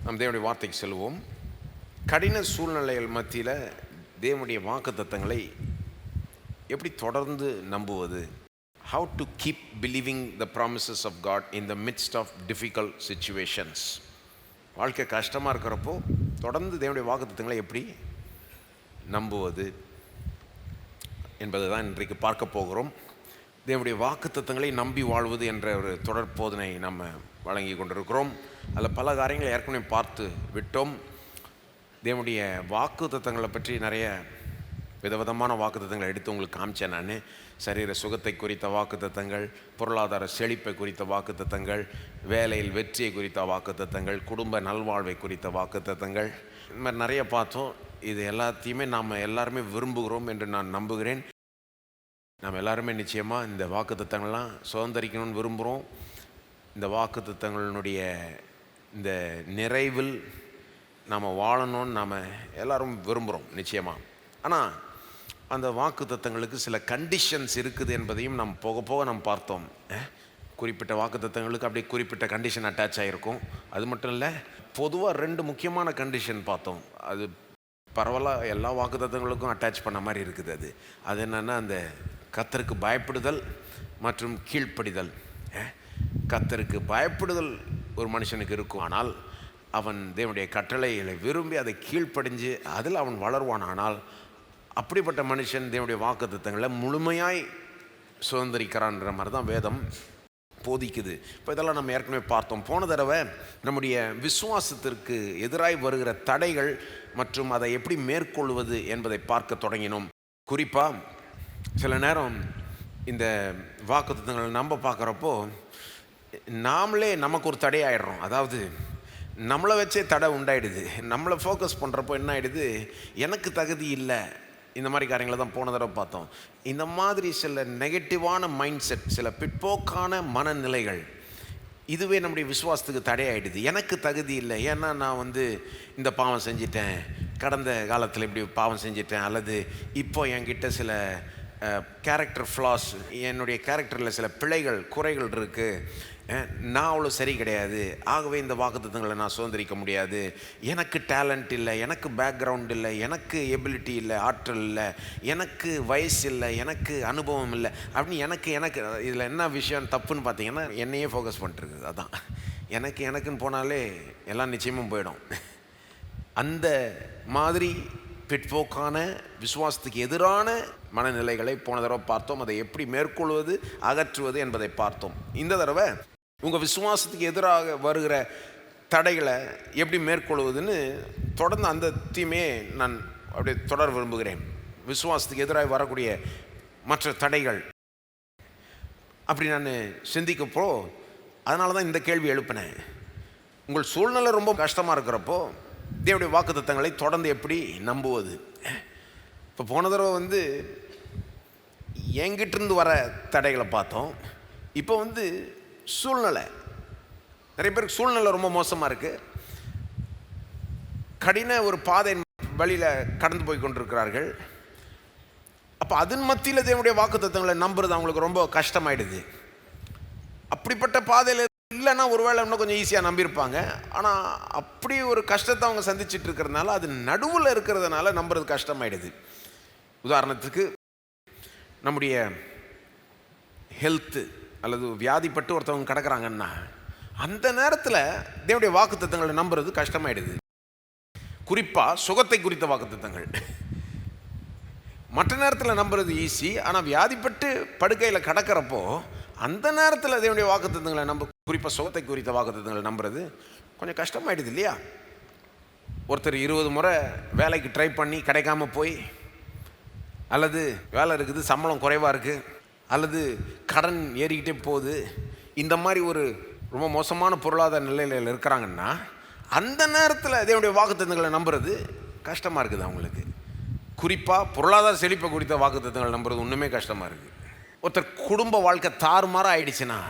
நம் தேவனுடைய வார்த்தைக்கு செல்வோம். கடின சூழ்நிலைகள் மத்தியில் தேவனுடைய வாக்குத்தத்தங்களை எப்படி தொடர்ந்து நம்புவது? How to keep believing the promises of God in the midst of difficult situations. வாழ்க்கை கஷ்டமாக இருக்கிறப்போ தொடர்ந்து தேவனுடைய வாக்குத்தத்தங்களை எப்படி நம்புவது என்பது தான் இன்றைக்கு பார்க்க போகிறோம். தேவனுடைய வாக்குத்தத்தங்களை நம்பி வாழ்வது என்ற ஒரு தொடர் போதனை நம்ம வழங்கி கொண்டிருக்கிறோம். அதில் பல காரியங்களை ஏற்கனவே பார்த்து விட்டோம். தேவனுடைய வாக்குத்தத்தங்களை பற்றி நிறைய விதவிதமான வாக்குத்தத்தங்களை எடுத்து உங்களுக்கு காமிச்சேன். நான் சரீர சுகத்தை குறித்த வாக்குத்தத்தங்கள், பொருளாதார செழிப்பை குறித்த வாக்குத்தத்தங்கள், வேலையில் வெற்றியை குறித்த வாக்குத்தத்தங்கள், குடும்ப நல்வாழ்வை குறித்த வாக்குத்தத்தங்கள், இந்த மாதிரி நிறைய பார்த்தோம். இது எல்லாத்தையுமே நாம் எல்லாருமே விரும்புகிறோம் என்று நான் நம்புகிறேன். நாம் எல்லாருமே நிச்சயமாக இந்த வாக்குத்தத்தங்கள்லாம் சுதந்திரிக்கணும்னு விரும்புகிறோம். இந்த வாக்குத்தத்தங்களினுடைய இந்த நிறைவில் நாம் வாழணும்னு நாம் எல்லோரும் விரும்புகிறோம் நிச்சயமாக. ஆனால் அந்த வாக்குத்தத்தங்களுக்கு சில கண்டிஷன்ஸ் இருக்குது என்பதையும் நாம் போக போக நாம் பார்த்தோம். குறிப்பிட்ட வாக்குத்தத்தங்களுக்கு அப்படியே குறிப்பிட்ட கண்டிஷன் அட்டாச் ஆகிருக்கும். அது மட்டும் இல்லை, பொதுவாக 2 முக்கியமான கண்டிஷன் பார்த்தோம். அது பரவலாக எல்லா வாக்குத்தத்தங்களுக்கும் அட்டாச் பண்ண மாதிரி இருக்குது. அது என்னென்னா, அந்த கர்த்தருக்கு பயப்படுதல் மற்றும் கீழ்ப்படிதல். கர்த்தருக்கு பயப்படுதல் ஒரு மனுஷனுக்கு இருக்கும், ஆனால் அவன் தேவனுடைய கட்டளைகளை விரும்பி அதை கீழ்ப்படிஞ்சு அதில் அவன் வளருவான். ஆனால் அப்படிப்பட்ட மனுஷன் தேவனுடைய வாக்குத்தத்தங்களை முழுமையாய் சுதந்திரிக்கிறான்ற மாதிரி தான் வேதம் போதிக்குது. இப்போ இதெல்லாம் நம்ம ஏற்கனவே பார்த்தோம். போன தடவை நம்முடைய விசுவாசத்திற்கு எதிராய் வருகிற தடைகள் மற்றும் அதை எப்படி மேற்கொள்வது என்பதை பார்க்க தொடங்கினோம். குறிப்பாக சில நேரம் இந்த வாக்குத்தத்தங்களை நம்ம பார்க்குறப்போ நாமளே நமக்கு ஒரு தடையாயிடுறோம். அதாவது நம்மளை வச்சே தடை உண்டாயிடுது. நம்மளை ஃபோக்கஸ் பண்ணுறப்போ என்ன ஆகிடுது, எனக்கு தகுதி இல்லை, இந்த மாதிரி காரியங்களை தான் போன தடவை பார்த்தோம். இந்த மாதிரி சில நெகட்டிவான மைண்ட் செட், சில பிற்போக்கான மனநிலைகள், இதுவே நம்முடைய விசுவாசத்துக்கு தடையாயிடுது. எனக்கு தகுதி இல்லை, ஏன்னா நான் இந்த பாவம் செஞ்சிட்டேன், கடந்த காலத்தில் இப்படி பாவம் செஞ்சிட்டேன், அல்லது இப்போ என்கிட்ட சில கேரக்டர் ஃப்ளாஸ், என்னுடைய கேரக்டரில் சில பிழைகள் குறைகள் இருக்குது, நான் அவ்வளோ சரி கிடையாது, ஆகவே இந்த வாக்குத்தத்தங்களை நான் சுதந்திரிக்க முடியாது, எனக்கு டேலண்ட் இல்லை, எனக்கு பேக்ரவுண்ட் இல்லை, எனக்கு எபிலிட்டி இல்லை, ஆற்றல் இல்லை, எனக்கு வயசு இல்லை, எனக்கு அனுபவம் இல்லை அப்படின்னு எனக்கு இதில் என்ன விஷயம் தப்புன்னு பார்த்தீங்கன்னா, என்னையே ஃபோக்கஸ் பண்ணிட்டுருக்குது. அதான் எனக்குன்னு போனாலே எல்லாம் நிச்சயமும் போயிடும். அந்த மாதிரி பிற்போக்கான விசுவாசத்துக்கு எதிரான மனநிலைகளை போன தடவை பார்த்தோம். அதை எப்படி மேற்கொள்வது, அகற்றுவது என்பதை பார்த்தோம். இந்த தடவை உங்கள் விசுவாசத்துக்கு எதிராக வருகிற தடைகளை எப்படி மேற்கொள்வதுன்னு தொடர்ந்து அந்த தீமையை நான் அப்படியே தொடர விரும்புகிறேன். விசுவாசத்துக்கு எதிராக வரக்கூடிய மற்ற தடைகள் அப்படி நான் சிந்திக்கப்போ அதனால தான் இந்த கேள்வி எழுப்பினேன். உங்கள் சூழ்நிலை ரொம்ப கஷ்டமாக இருக்கிறப்போ தேவனுடைய வாக்குத்தத்தங்களை தொடர்ந்து எப்படி நம்புவது? இப்போ போன தடவை என்கிட்டிருந்து வர தடைகளை பார்த்தோம். இப்போ சூழ்நிலை, நிறைய பேருக்கு சூழ்நிலை ரொம்ப மோசமாக இருக்குது. கடின ஒரு பாதை வழியில் கடந்து போய் கொண்டிருக்கிறார்கள். அப்போ அதன் மத்தியில் தேவனுடைய வாக்குத்தத்தங்களை நம்புறது அவங்களுக்கு ரொம்ப கஷ்டமாயிடுது. அப்படிப்பட்ட பாதையில் இல்லைன்னா ஒருவேளை இன்னும் கொஞ்சம் ஈஸியாக நம்பியிருப்பாங்க. ஆனால் அப்படி ஒரு கஷ்டத்தை அவங்க சந்திச்சுட்டு இருக்கிறதுனால, அது நடுவில் இருக்கிறதுனால நம்புறது கஷ்டமாயிடுது. உதாரணத்துக்கு, நம்முடைய ஹெல்த்து அல்லது வியாதிப்பட்டு ஒருத்தவங்க கிடக்கிறாங்கன்னா, அந்த நேரத்தில் தேவனுடைய வாக்குத்தத்தங்களை நம்புறது கஷ்டமாயிடுது. குறிப்பாக சுகத்தை குறித்த வாக்குத்தத்தங்கள் மற்ற நேரத்தில் நம்புறது ஈஸி. ஆனால் வியாதிப்பட்டு படுக்கையில் கிடக்கிறப்போ அந்த நேரத்தில் தேவனுடைய வாக்குத்தத்தங்களை குறிப்பாக சுகத்தை குறித்த வாக்குத்தத்தங்களை நம்புறது கொஞ்சம் கஷ்டமாயிடுது இல்லையா? ஒருத்தர் 20 முறை வேலைக்கு ட்ரை பண்ணி கிடைக்காம போய், அல்லது வேலை இருக்குது சம்பளம் குறைவாக இருக்குது, அல்லது கடன் ஏறிக்கிட்டே போகுது, இந்த மாதிரி ஒரு ரொம்ப மோசமான பொருளாதார நிலையில் இருக்கிறாங்கன்னா, அந்த நேரத்தில் தேவனுடைய வாக்குத்தத்தங்களை நம்புறது கஷ்டமாக இருக்குது அவங்களுக்கு. குறிப்பாக பொருளாதார செழிப்பை குறித்த வாக்குத்தத்தங்களை நம்புறது இன்னுமே கஷ்டமாக இருக்குது. ஒருத்தர் குடும்ப வாழ்க்கை தாறுமாறாக ஆயிடுச்சுன்னா,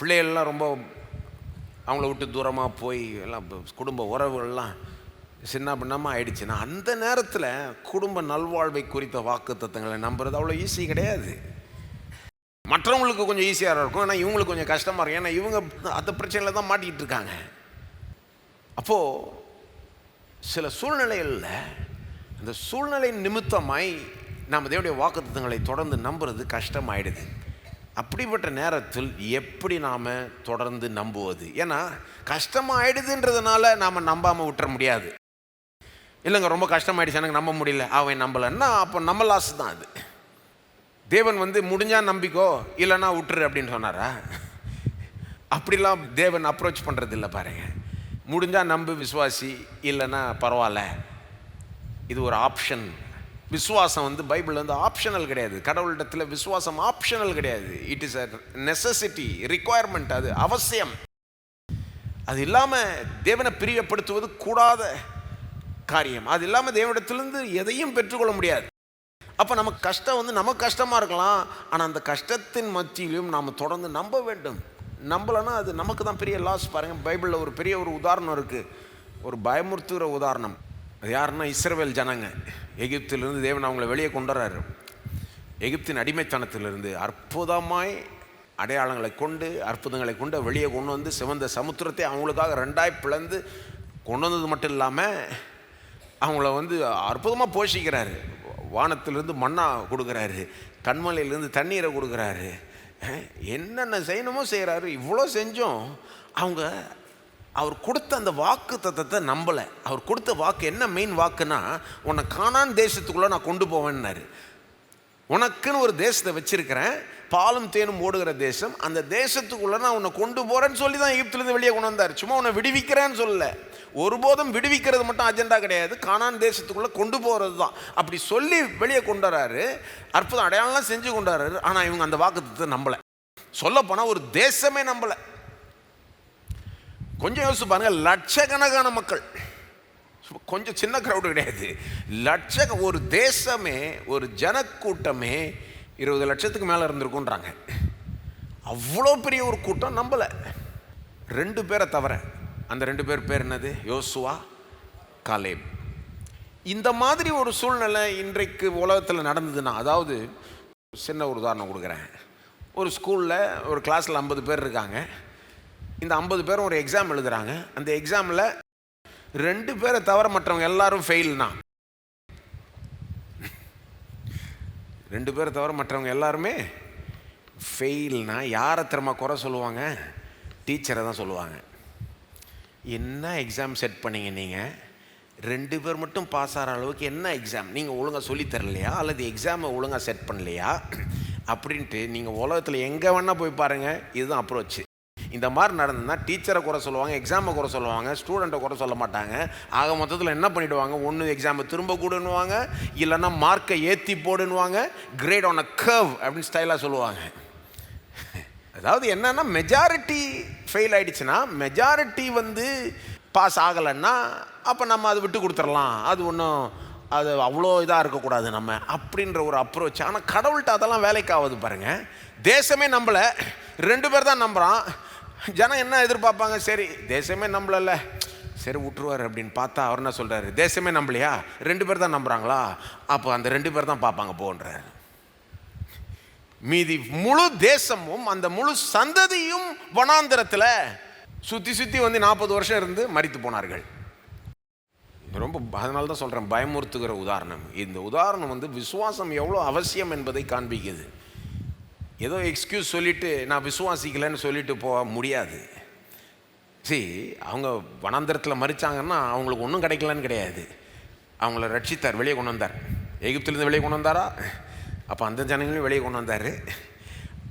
பிள்ளைகள்லாம் ரொம்ப அவங்கள விட்டு தூரமாக போய் எல்லாம் குடும்ப உறவுகள்லாம் சின்ன பின்னமாக ஆயிடுச்சுன்னா, அந்த நேரத்தில் குடும்ப நல்வாழ்வை குறித்த வாக்குத்தத்தங்களை நம்புறது அவ்வளோ ஈஸி கிடையாது. மற்றவங்களுக்கு கொஞ்சம் ஈஸியாக இருக்கும், ஆனால் இவங்களுக்கு கொஞ்சம் கஷ்டமாக இருக்கும். ஏன்னா இவங்க அந்த பிரச்சனையில் தான் மாட்டிக்கிட்டு இருக்காங்க. அப்போது சில சூழ்நிலைகளில் அந்த சூழ்நிலை நிமித்தமாய் நாம் தேவனுடைய வாக்குத்தத்தங்களை தொடர்ந்து நம்புறது கஷ்டமாயிடுது. அப்படிப்பட்ட நேரத்தில் எப்படி நாம் தொடர்ந்து நம்புவது? ஏன்னா கஷ்டமாயிடுதுன்றதுனால நாம் நம்பாமல் விட்டுற முடியாது. இல்லைங்க ரொம்ப கஷ்டமாயிடுச்சு எனக்கு நம்ப முடியல, அவன் நம்பலைன்னா அப்போ நம்ம லாஸ் தான் அது. தேவன் முடிஞ்சா நம்பிக்கோ இல்லைன்னா விட்டுரு அப்படின்னு சொன்னாரா? அப்படிலாம் தேவன் அப்ரோச் பண்ணுறது இல்லை பாருங்க. முடிஞ்சா நம்பு விசுவாசி, இல்லைன்னா பரவாயில்ல, இது ஒரு ஆப்ஷன். விசுவாசம் பைபிள் ஆப்ஷனல் கிடையாது. கடவுளிடத்தில் விசுவாசம் ஆப்ஷனல் கிடையாது. It is a necessity, requirement. அது அவசியம். அது இல்லாமல் தேவனை பிரியப்படுத்துவது கூடாத காரியம். அது இல்லாமல் தேவனிடத்திலிருந்து எதையும் பெற்றுக்கொள்ள முடியாது. அப்போ நமக்கு கஷ்டம் நமக்கு கஷ்டமாக இருக்கலாம், ஆனால் அந்த கஷ்டத்தின் மத்தியிலும் நாம் தொடர்ந்து நம்ப வேண்டும். நம்பலைன்னா அது நமக்கு தான் பெரிய லாஸ். பாருங்கள், பைபிளில் ஒரு பெரிய ஒரு உதாரணம் இருக்குது, ஒரு பயமுறுத்துகிற உதாரணம். அது யாருன்னா இஸ்ரவேல் ஜனங்க. எகிப்திலிருந்து தேவன் அவங்கள வெளியே கொண்டு வர்றாரு. எகிப்தின் அடிமைத்தனத்திலிருந்து அற்புதமாய் அடையாளங்களை கொண்டு அற்புதங்களை கொண்டு வெளியே கொண்டு வந்து சிவந்த சமுத்திரத்தை அவங்களுக்காக ரெண்டாய் பிளந்து கொண்டு வந்தது மட்டும் இல்லாமல் அவங்கள அற்புதமாக போஷிக்கிறாரு. வானத்திலிருந்து மண்ணா கொடுக்குறாரு, கண்மலையிலேருந்து தண்ணீரை கொடுக்குறாரு, என்னென்ன செய்யணுமோ செய்கிறாரு. இவ்வளோ செஞ்சும் அவங்க அவர் கொடுத்த அந்த வாக்கு தத்தத்தை நம்பலை. அவர் கொடுத்த வாக்கு என்ன மெயின் வாக்குன்னா, உன்னை கானான் தேசத்துக்குள்ளே நான் கொண்டு போவேன்னாரு. உனக்குன்னு ஒரு தேசத்தை வச்சிருக்கிறேன், பாலும் தேனும் ஓடுகிற தேசம், அந்த தேசத்துக்குள்ளே நான் உன்னை கொண்டு போகிறேன்னு சொல்லி தான் எகிப்திலேருந்து வெளியே கொண்டு வந்தார். சும்மா உன்னை விடுவிக்கிறேன்னு சொல்லலை. ஒருபோதும் விடுவிக்கிறது மட்டும் அஜெண்டா கிடையாது, கானான் தேசத்துக்குள்ளே கொண்டு போகிறது தான். அப்படி சொல்லி வெளியே கொண்டு வராரு, அற்புதம் அடையாளம்லாம் செஞ்சு கொண்டு வராரு. ஆனால் இவங்க அந்த வாக்குத்தத்தை நம்பலை. சொல்லப்போனால் ஒரு தேசமே நம்பலை. கொஞ்சம் யோசிச்சு பாருங்க, லட்சக்கணக்கான மக்கள், கொஞ்சம் சின்ன கிரௌடு கிடையாது, ஒரு தேசமே, ஒரு ஜனக்கூட்டமே 20 லட்சத்துக்கு மேலே இருந்திருக்குன்றாங்க. அவ்வளோ பெரிய ஒரு கூட்டம் நம்பலை. 2 பேரை தவிர. அந்த 2 பேர் பேர் என்னது? யோசுவா, காலேப். இந்த மாதிரி ஒரு சூழ்நிலை இன்றைக்கு உலகத்தில் நடந்ததுன்னா, அதாவது சின்ன ஒரு உதாரணம் கொடுக்குறேன். ஒரு ஸ்கூலில் ஒரு கிளாஸில் 50 பேர் இருக்காங்க. இந்த 50 பேரும் ஒரு எக்ஸாம் எழுதுகிறாங்க. அந்த எக்ஸாமில் 2 பேரை தவிர மற்றவங்க எல்லாரும் ஃபெயில்னா, 2 பேரை தவிர மற்றவங்க எல்லாருமே ஃபெயில்னா யாரை திறமா குறை சொல்லுவாங்க? டீச்சரை தான் சொல்லுவாங்க. என்ன எக்ஸாம் செட் பண்ணீங்க நீங்கள்? 2 பேர் மட்டும் பாஸ் ஆகிற அளவுக்கு என்ன எக்ஸாம்? நீங்கள் ஒழுங்காக சொல்லித்தரலையா, அல்லது எக்ஸாமை ஒழுங்காக செட் பண்ணலையா அப்படின்ட்டு நீங்கள் உலகத்தில் எங்கே வேணால் போய் பாருங்கள். இதுதான் அப்ரோச். இந்த மாதிரி நடந்ததுன்னா டீச்சரை குறை சொல்லுவாங்க, எக்ஸாமை குறை சொல்லுவாங்க, ஸ்டூடெண்ட்டை குறை சொல்ல மாட்டாங்க. ஆக மொத்தத்தில் என்ன பண்ணிவிடுவாங்க? ஒன்று எக்ஸாமை திரும்ப கூடுன்னுவாங்க, இல்லைன்னா மார்க்கை ஏற்றி போடுன்னுவாங்க, கிரேட் ஆன் அ கர்வ் அப்படின்னு ஸ்டைலாக சொல்லுவாங்க. அதாவது என்னன்னா, மெஜாரிட்டி ஃபெயில் ஆகிடுச்சுன்னா, மெஜாரிட்டி பாஸ் ஆகலைன்னா அப்போ நம்ம அதை விட்டு கொடுத்துடலாம், அது ஒன்றும் அது அவ்வளோ இதாக இருக்கக்கூடாது நம்ம அப்படின்ற ஒரு அப்ரோச். ஆனால் கடவுள்கிட்ட அதெல்லாம் வேலைக்கு ஆகுது பாருங்கள். தேசமே நம்பலை, 2 பேர் தான் நம்புகிறான். ஜனம் என்ன எதிர்பார்ப்பாங்க? சரி தேசமே நம்பலல்ல, சரி விட்டுருவார் அப்படின்னு பார்த்தா அவர் என்ன சொல்கிறாரு? தேசமே நம்பலையா, 2 பேர் தான் நம்புகிறாங்களா, அப்போ அந்த 2 பேர் தான் பார்ப்பாங்க போன்றார். மீதி முழு தேசமும் அந்த முழு சந்ததியும் வனாந்திரத்தில் சுற்றி 40 வருஷம் இருந்து மரித்து போனார்கள். ரொம்ப அதனால தான் சொல்கிறேன், பயமுறுத்துகிற உதாரணம். இந்த உதாரணம் விசுவாசம் எவ்வளோ அவசியம் என்பதை காண்பிக்குது. ஏதோ எக்ஸ்கியூஸ் சொல்லிவிட்டு நான் விசுவாசிக்கலைன்னு சொல்லிட்டு போக முடியாது. சரி, அவங்க வனாந்திரத்தில் மறிச்சாங்கன்னா அவங்களுக்கு ஒன்றும் கிடைக்கலன்னு கிடையாது. அவங்கள ரட்சித்தார், வெளியே கொண்டு வந்தார். எகிப்திலேருந்து வெளியே கொண்டு வந்தாரா? அப்போ அந்த ஜனங்களையும் வெளியே கொண்டு வந்தார்.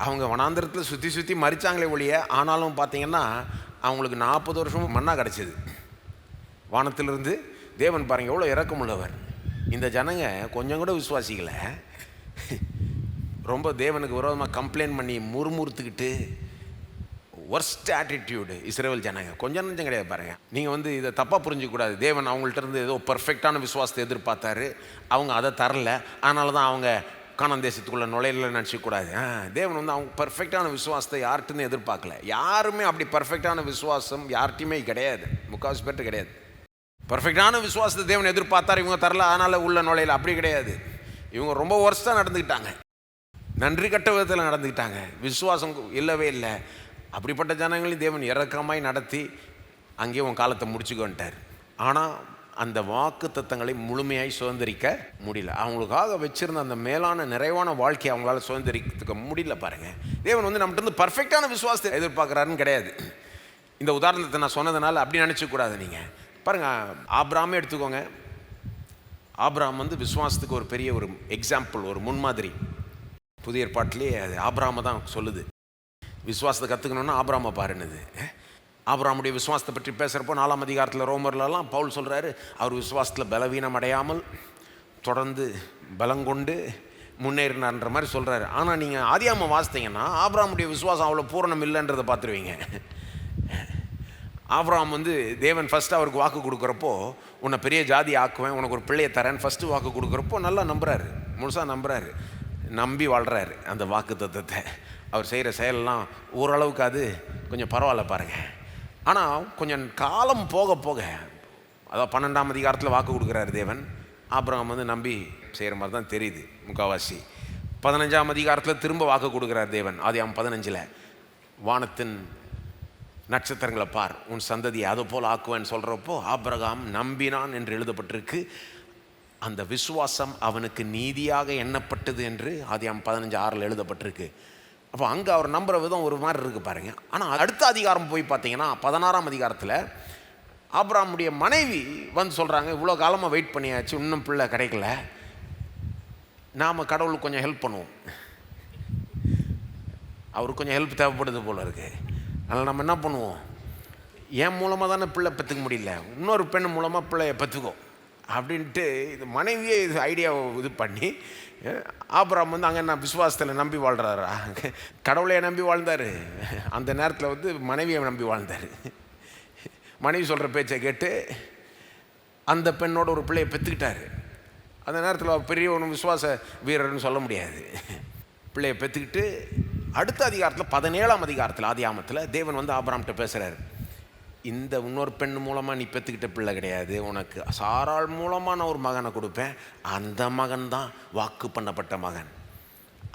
அவங்க வனாந்திரத்தில் சுற்றி மறிச்சாங்களே ஒழிய, ஆனாலும் பார்த்தீங்கன்னா அவங்களுக்கு 40 வருஷமும் மன்னா கிடச்சிது வானத்திலிருந்து. தேவன் பாருங்க எவ்வளோ இரக்கமுள்ளவர். இந்த ஜனங்க கொஞ்சம் கூட விசுவாசிக்கலை, ரொம்ப தேவனுக்கு விரோதமாக கம்ப்ளைண்ட் பண்ணி முறுமுறுத்துக்கிட்டு ஒர்ஸ்ட் ஆட்டிடியூடு இஸ்ரவேல் ஜனங்க. கொஞ்சம் நஞ்சம் கிடையாது பாருங்கள். நீங்கள் இதை தப்பாக புரிஞ்சிக்கூடாது. தேவன் அவங்கள்ட்ட இருந்து ஏதோ பர்ஃபெக்டான விசுவாசத்தை எதிர்பார்த்தாரு, அவங்க அதை தரல, அதனால தான் அவங்க கானான் தேசத்துக்குள்ளே நுழையில நினச்சிக்கூடாது. தேவன் அவங்க பர்ஃபெக்டான விசுவாசத்தை யார்கிட்டையும் எதிர்பார்க்கல. யாருமே அப்படி பர்ஃபெக்டான விசுவாசம் யார்கிட்டையுமே கிடையாது, முக்கால்வாசி பேர்ட்டு கிடையாது. பர்ஃபெக்டான விசுவாசத்தை தேவன் எதிர்பார்த்தார், இவங்க தரல, அதனால் உள்ள நுழையில. அப்படி கிடையாது. இவங்க ரொம்ப ஒர்ஸ்ட்டாக நடந்துக்கிட்டாங்க, நன்றி கட்ட விதத்தில் நடந்துக்கிட்டாங்க, விசுவாசம் இல்லவே இல்லை. அப்படிப்பட்ட ஜனங்களையும் தேவன் இரக்கமாய் நடத்தி அங்கேயே உன் காலத்தை முடிச்சுக்கோன்ட்டார். ஆனால் அந்த வாக்கு தத்தங்களை முழுமையாய் சுதந்திரிக்க முடியல. அவங்களுக்காக வச்சுருந்த அந்த மேலான நிறைவான வாழ்க்கையை அவங்களால சுதந்திரிக்க முடியல. பாருங்கள், தேவன் வந்து நம்மகிட்ட இருந்து பர்ஃபெக்டான விசுவாசத்தை எதிர்பார்க்குறாருன்னு கிடையாது. இந்த உதாரணத்தை நான் சொன்னதுனால அப்படி நினச்சிக்கூடாது. நீங்கள் பாருங்கள், ஆபிரகாமே எடுத்துக்கோங்க. ஆபிரகாம் வந்து விசுவாசத்துக்கு ஒரு பெரிய ஒரு எக்ஸாம்பிள், ஒரு முன்மாதிரி. புதிய ஏற்பாட்டிலே அது ஆபிரகாமை தான் சொல்லுது. விசுவாசத்தை கற்றுக்கணுன்னா ஆபிரகாமை பாருன்னுது. ஆபிரகாமுடைய விசுவாசத்தை பற்றி பேசுகிறப்போ 4ஆம் அதிகாரத்தில் ரோமர்லலாம் பவுல் சொல்கிறாரு, அவர் விசுவாசத்தில் பலவீனம் அடையாமல் தொடர்ந்து பலங்கொண்டு முன்னேறினார்ன்ற மாதிரி சொல்கிறாரு. ஆனால் நீங்கள் ஆதியாகமம் வாசித்தீங்கன்னா ஆபிரகாமுடைய விசுவாசம் அவ்வளோ பூரணம் இல்லைன்றதை பார்த்துருவீங்க. ஆபிரகாம் வந்து தேவன் ஃபஸ்ட்டு அவருக்கு வாக்கு கொடுக்குறப்போ, உன்னை பெரிய ஜாதி ஆக்குவேன், உனக்கு ஒரு பிள்ளையை தரேன்னு ஃபஸ்ட்டு வாக்கு கொடுக்குறப்போ நல்லா நம்புகிறாரு, முழுசாக நம்புகிறாரு, நம்பி வாழ்கிறாரு அந்த வாக்கு தத்துவத்தை. அவர் செய்கிற செயலெல்லாம் ஓரளவுக்கு அது கொஞ்சம் பரவாயில்ல பாருங்கள். ஆனால் கொஞ்சம் காலம் போக போக, அதாவது 12ஆம் அதிகாரத்தில் வாக்கு கொடுக்குறாரு தேவன், ஆபிரகாம் வந்து நம்பி செய்கிற மாதிரி தான் தெரியுது முக்கால்வாசி. 15ஆம் அதிகாரத்தில் திரும்ப வாக்கு கொடுக்குறார் தேவன். ஆதியாகமம் 15 வானத்தின் நட்சத்திரங்களை பார், உன் சந்ததியை அதை போல் ஆக்குவேன்னு சொல்கிறப்போ ஆபிரகாம் நம்பினான் என்று எழுதப்பட்டிருக்கு. அந்த விசுவாசம் அவனுக்கு நீதியாக எண்ணப்பட்டது என்று ஆதியாகமம் 15:6 எழுதப்பட்டிருக்கு. அப்போ அங்கே அவர் நம்புகிற விதம் ஒரு மாதிரி இருக்குது பாருங்கள். ஆனால் அடுத்த அதிகாரம் போய் பார்த்தீங்கன்னா 16ஆம் அதிகாரத்தில் ஆபிரகாமுடைய மனைவி வந்து சொல்கிறாங்க, இவ்வளோ காலமாக வெயிட் பண்ணியாச்சு, இன்னும் பிள்ளை கிடைக்கல, நாம் கடவுளுக்கு கொஞ்சம் ஹெல்ப் பண்ணுவோம், அவருக்கு கொஞ்சம் ஹெல்ப் தேவைப்படுது போல் இருக்குது, அதனால் நம்ம என்ன பண்ணுவோம், என் மூலமாக தானே பிள்ளை பெற்றுக்க முடியல, இன்னொரு பெண் மூலமாக பிள்ளையை பெற்றுக்கோ அப்படின்ட்டு இது மனைவியே இது ஐடியாவை இது பண்ணி, ஆபிரகாம் வந்து அங்கே என்ன விசுவாசத்தில் நம்பி வாழ்கிறாரா? கடவுளையை நம்பி வாழ்ந்தார், அந்த நேரத்தில் வந்து மனைவியை நம்பி வாழ்ந்தார். மனைவி சொல்கிற பேச்சை கேட்டு அந்த பெண்ணோட ஒரு பிள்ளையை பெற்றுக்கிட்டார். அந்த நேரத்தில் பெரிய ஒன்று விசுவாச வீரர்னு சொல்ல முடியாது. பிள்ளையை பெற்றுக்கிட்டு அடுத்த அதிகாரத்தில் 17ஆம் அதிகாரத்தில் ஆதியாகமத்தில் தேவன் வந்து ஆபிரகாம்கிட்ட பேசுகிறார், இந்த இன்னொரு பெண் மூலமாக நீ பெற்றுக்கிட்ட பிள்ளை கிடையாது, உனக்கு சாராள் மூலமாக நான் ஒரு மகனை கொடுப்பேன், அந்த மகன் தான் வாக்கு பண்ணப்பட்ட மகன்,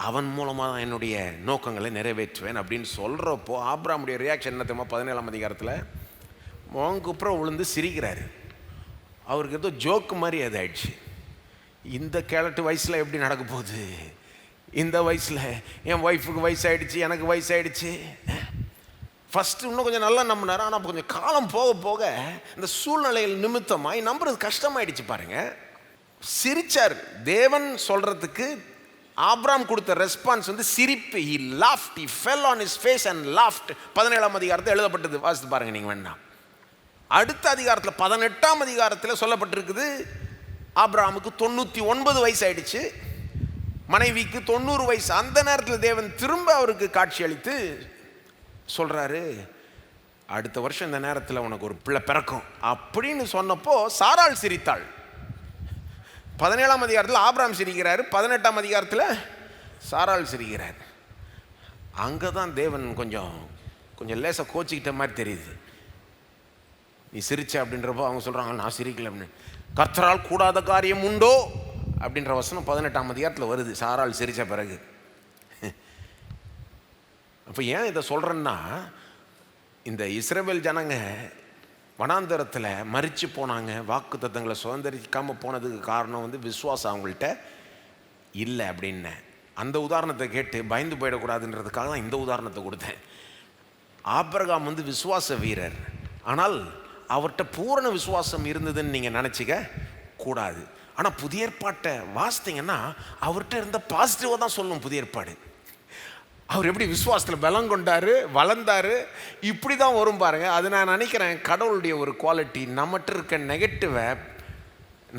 அவன் மூலமாக தான் என்னுடைய நோக்கங்களை நிறைவேற்றுவேன் அப்படின்னு சொல்கிறப்போ ஆபிரகாமுடைய ரியாக்ஷன் என்ன தெரியுமா? 17ஆம் அதிகாரத்தில் மோங்குப்புறம் விழுந்து சிரிக்கிறாரு. அவருக்கு ஏதோ ஜோக்கு மாதிரி அது ஆயிடுச்சு. இந்த கேரட்டு வயசில் எப்படி நடக்க போகுது, இந்த வயசில் என் ஒய்ஃபுக்கு வயசாகிடுச்சு, எனக்கு வயசாகிடுச்சு. ஃபஸ்ட்டு இன்னும் கொஞ்சம் நல்லா நம்பினார், ஆனால் கொஞ்சம் காலம் போக போக இந்த சூழ்நிலைகள் நிமித்தமாய் நம்புறது கஷ்டமாயிடுச்சு பாருங்கள். சிரிச்சார். தேவன் சொல்கிறதுக்கு ஆபிரகாம் கொடுத்த ரெஸ்பான்ஸ் வந்து சிரிப்பு. He laughed, he fell on his face and laughed. 17ஆம் அதிகாரத்தில் எழுதப்பட்டது, வாசித்து பாருங்கள் நீங்கள் வேண்டாம். அடுத்த அதிகாரத்தில் 18ஆம் அதிகாரத்தில் சொல்லப்பட்டிருக்குது, ஆபிரகாமுக்கு 99 வயசு ஆயிடுச்சு, மனைவிக்கு 90 வயசு. அந்த நேரத்தில் தேவன் திரும்ப அவருக்கு காட்சி அளித்து சொல்கிறாரு, அடுத்த வருஷம் இந்த நேரத்தில் உனக்கு ஒரு பிள்ளை பிறக்கும் அப்படின்னு சொன்னப்போ சாராள் சிரித்தாள். 17ஆம் அதிகாரத்தில் ஆபிரகாம் சிரிக்கிறாரு, 18ஆம் அதிகாரத்தில் சாராள் சிரிக்கிறார். அங்கே தான் தேவன் கொஞ்சம் லேசாக கோச்சிக்கிட்ட மாதிரி தெரியுது. நீ சிரிச்ச அப்படின்றப்போ அவங்க சொல்கிறாங்க, நான் சிரிக்கல அப்படின்னு. கர்த்தரால் கூடாத காரியம் உண்டோ அப்படின்ற வசனம் 18ஆம் அதிகாரத்தில் வருது, சாராள் சிரித்த பிறகு. அப்போ ஏன் இதை சொல்கிறேன்னா, இந்த இஸ்ரவேல் ஜனங்க வனாந்தரத்தில் மரித்து போனாங்க, வாக்கு தத்தங்களை சுதந்திரிக்காமல் போனதுக்கு காரணம் வந்து விசுவாசம் அவங்கள்ட்ட இல்லை அப்படின்னு. அந்த உதாரணத்தை கேட்டு பயந்து போயிடக்கூடாதுன்றதுக்காக தான் இந்த உதாரணத்தை கொடுத்தேன். ஆபிரகாம் வந்து விசுவாச வீரர், ஆனால் அவர்கிட்ட பூரண விசுவாசம் இருந்ததுன்னு நீங்கள் நினச்சிக்க கூடாது. ஆனால் புதிய ஏற்பாட்டை வாசித்தீங்கன்னா அவர்கிட்ட இருந்த பாசிட்டிவாக தான் சொல்லணும். புதிய ஏற்பாடு அவர் எப்படி விசுவாசத்தில் பலம் கொண்டார், வளர்ந்தார், இப்படி தான் வரும் பாருங்கள். அது நான் நினைக்கிறேன் கடவுளுடைய ஒரு குவாலிட்டி. நம்மகிட்ட இருக்க நெகட்டிவை,